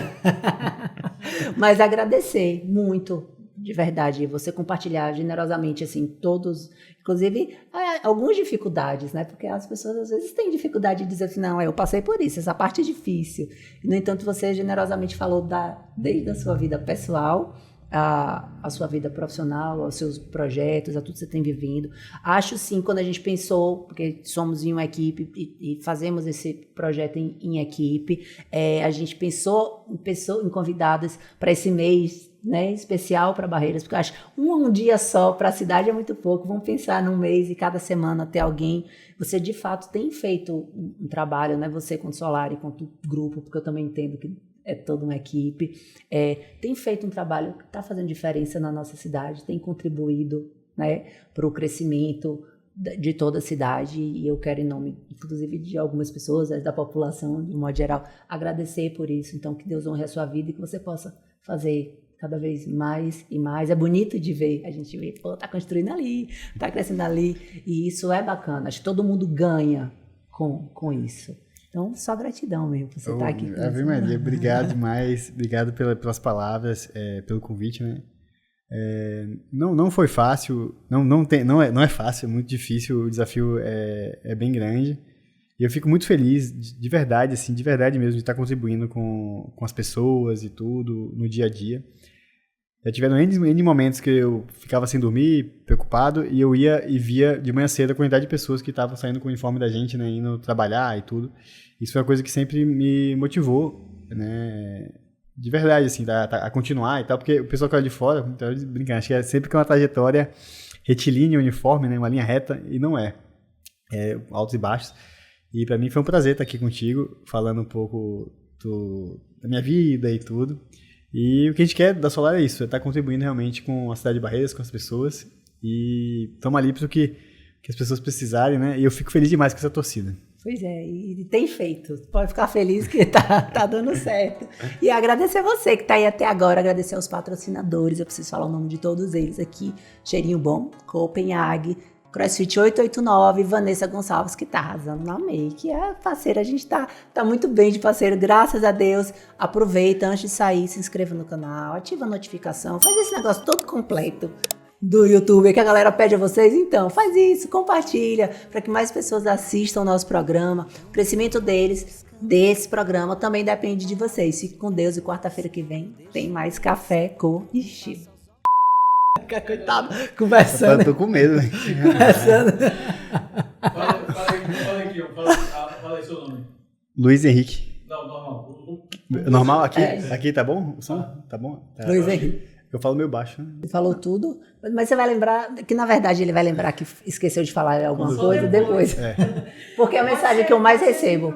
Mas agradecer muito, de verdade, você compartilhar generosamente, assim, todos, inclusive, algumas dificuldades, né? Porque as pessoas, às vezes, têm dificuldade de dizer assim, não, eu passei por isso, essa parte é difícil. No entanto, você generosamente falou desde a sua vida pessoal, a sua vida profissional, aos seus projetos, a tudo que você tem vivido. Acho, sim, quando a gente pensou, porque somos em uma equipe e fazemos esse projeto em equipe, a gente pensou em convidadas para esse mês, né, especial para Barreiras, porque eu acho um dia só para a cidade é muito pouco. Vamos pensar num mês e cada semana ter alguém. Você de fato tem feito um trabalho, né? Você com o Solar e com o grupo, porque eu também entendo que é toda uma equipe, tem feito um trabalho que está fazendo diferença na nossa cidade, tem contribuído, né, para o crescimento de toda a cidade, e eu quero, em nome, inclusive, de algumas pessoas, da população, de um modo geral, agradecer por isso. Então, que Deus honre a sua vida e que você possa fazer cada vez mais e mais. É bonito de ver, a gente vê, tá construindo ali, tá crescendo ali, e isso é bacana. Acho que todo mundo ganha com isso. Então, só gratidão mesmo por você estar aqui. Ave Maria, obrigado demais, obrigado pelas palavras, pelo convite, né? Não foi fácil, não é fácil, é muito difícil, o desafio é bem grande. E eu fico muito feliz, de verdade, assim, de verdade mesmo, de estar contribuindo com as pessoas e tudo, no dia a dia. Já tiveram N momentos que eu ficava sem dormir, preocupado, e eu ia e via de manhã cedo a quantidade de pessoas que estavam saindo com o uniforme da gente, né, indo trabalhar e tudo. Isso foi uma coisa que sempre me motivou, né, de verdade, assim, a continuar e tal, porque o pessoal que olha de fora, então, brincando, acho que é sempre que é uma trajetória retilínea, uniforme, né, uma linha reta, e não é. Altos e baixos. E para mim foi um prazer estar aqui contigo, falando um pouco da minha vida e tudo. E o que a gente quer da Solar é isso, é estar contribuindo realmente com a cidade de Barreiras, com as pessoas, e estamos ali para o que as pessoas precisarem, né? E eu fico feliz demais com essa torcida. Pois é, e tem feito. Pode ficar feliz que tá dando certo. E agradecer você que está aí até agora, agradecer aos patrocinadores, eu preciso falar o nome de todos eles aqui. Cheirinho Bom, Copenhague, CrossFit 889, Vanessa Gonçalves, que tá arrasando na make. É parceira, a gente tá muito bem de parceiro, graças a Deus. Aproveita, antes de sair, se inscreva no canal, ativa a notificação, faz esse negócio todo completo do YouTube que a galera pede a vocês. Então, faz isso, compartilha, para que mais pessoas assistam o nosso programa. O crescimento desse programa também depende de vocês. Fique com Deus, e quarta-feira que vem tem mais Café com Estilo. Coitado, conversando. Eu tô com medo. Conversando. Fala aqui, fala aí seu nome. Luiz Henrique. Não, normal. Normal? Aqui tá bom? O som? Tá bom? Tá. Luiz Henrique. Eu falo meio baixo, né? Você falou tudo, mas você vai lembrar, que na verdade ele vai lembrar que esqueceu de falar alguma coisa depois. Porque é a mensagem que eu mais recebo.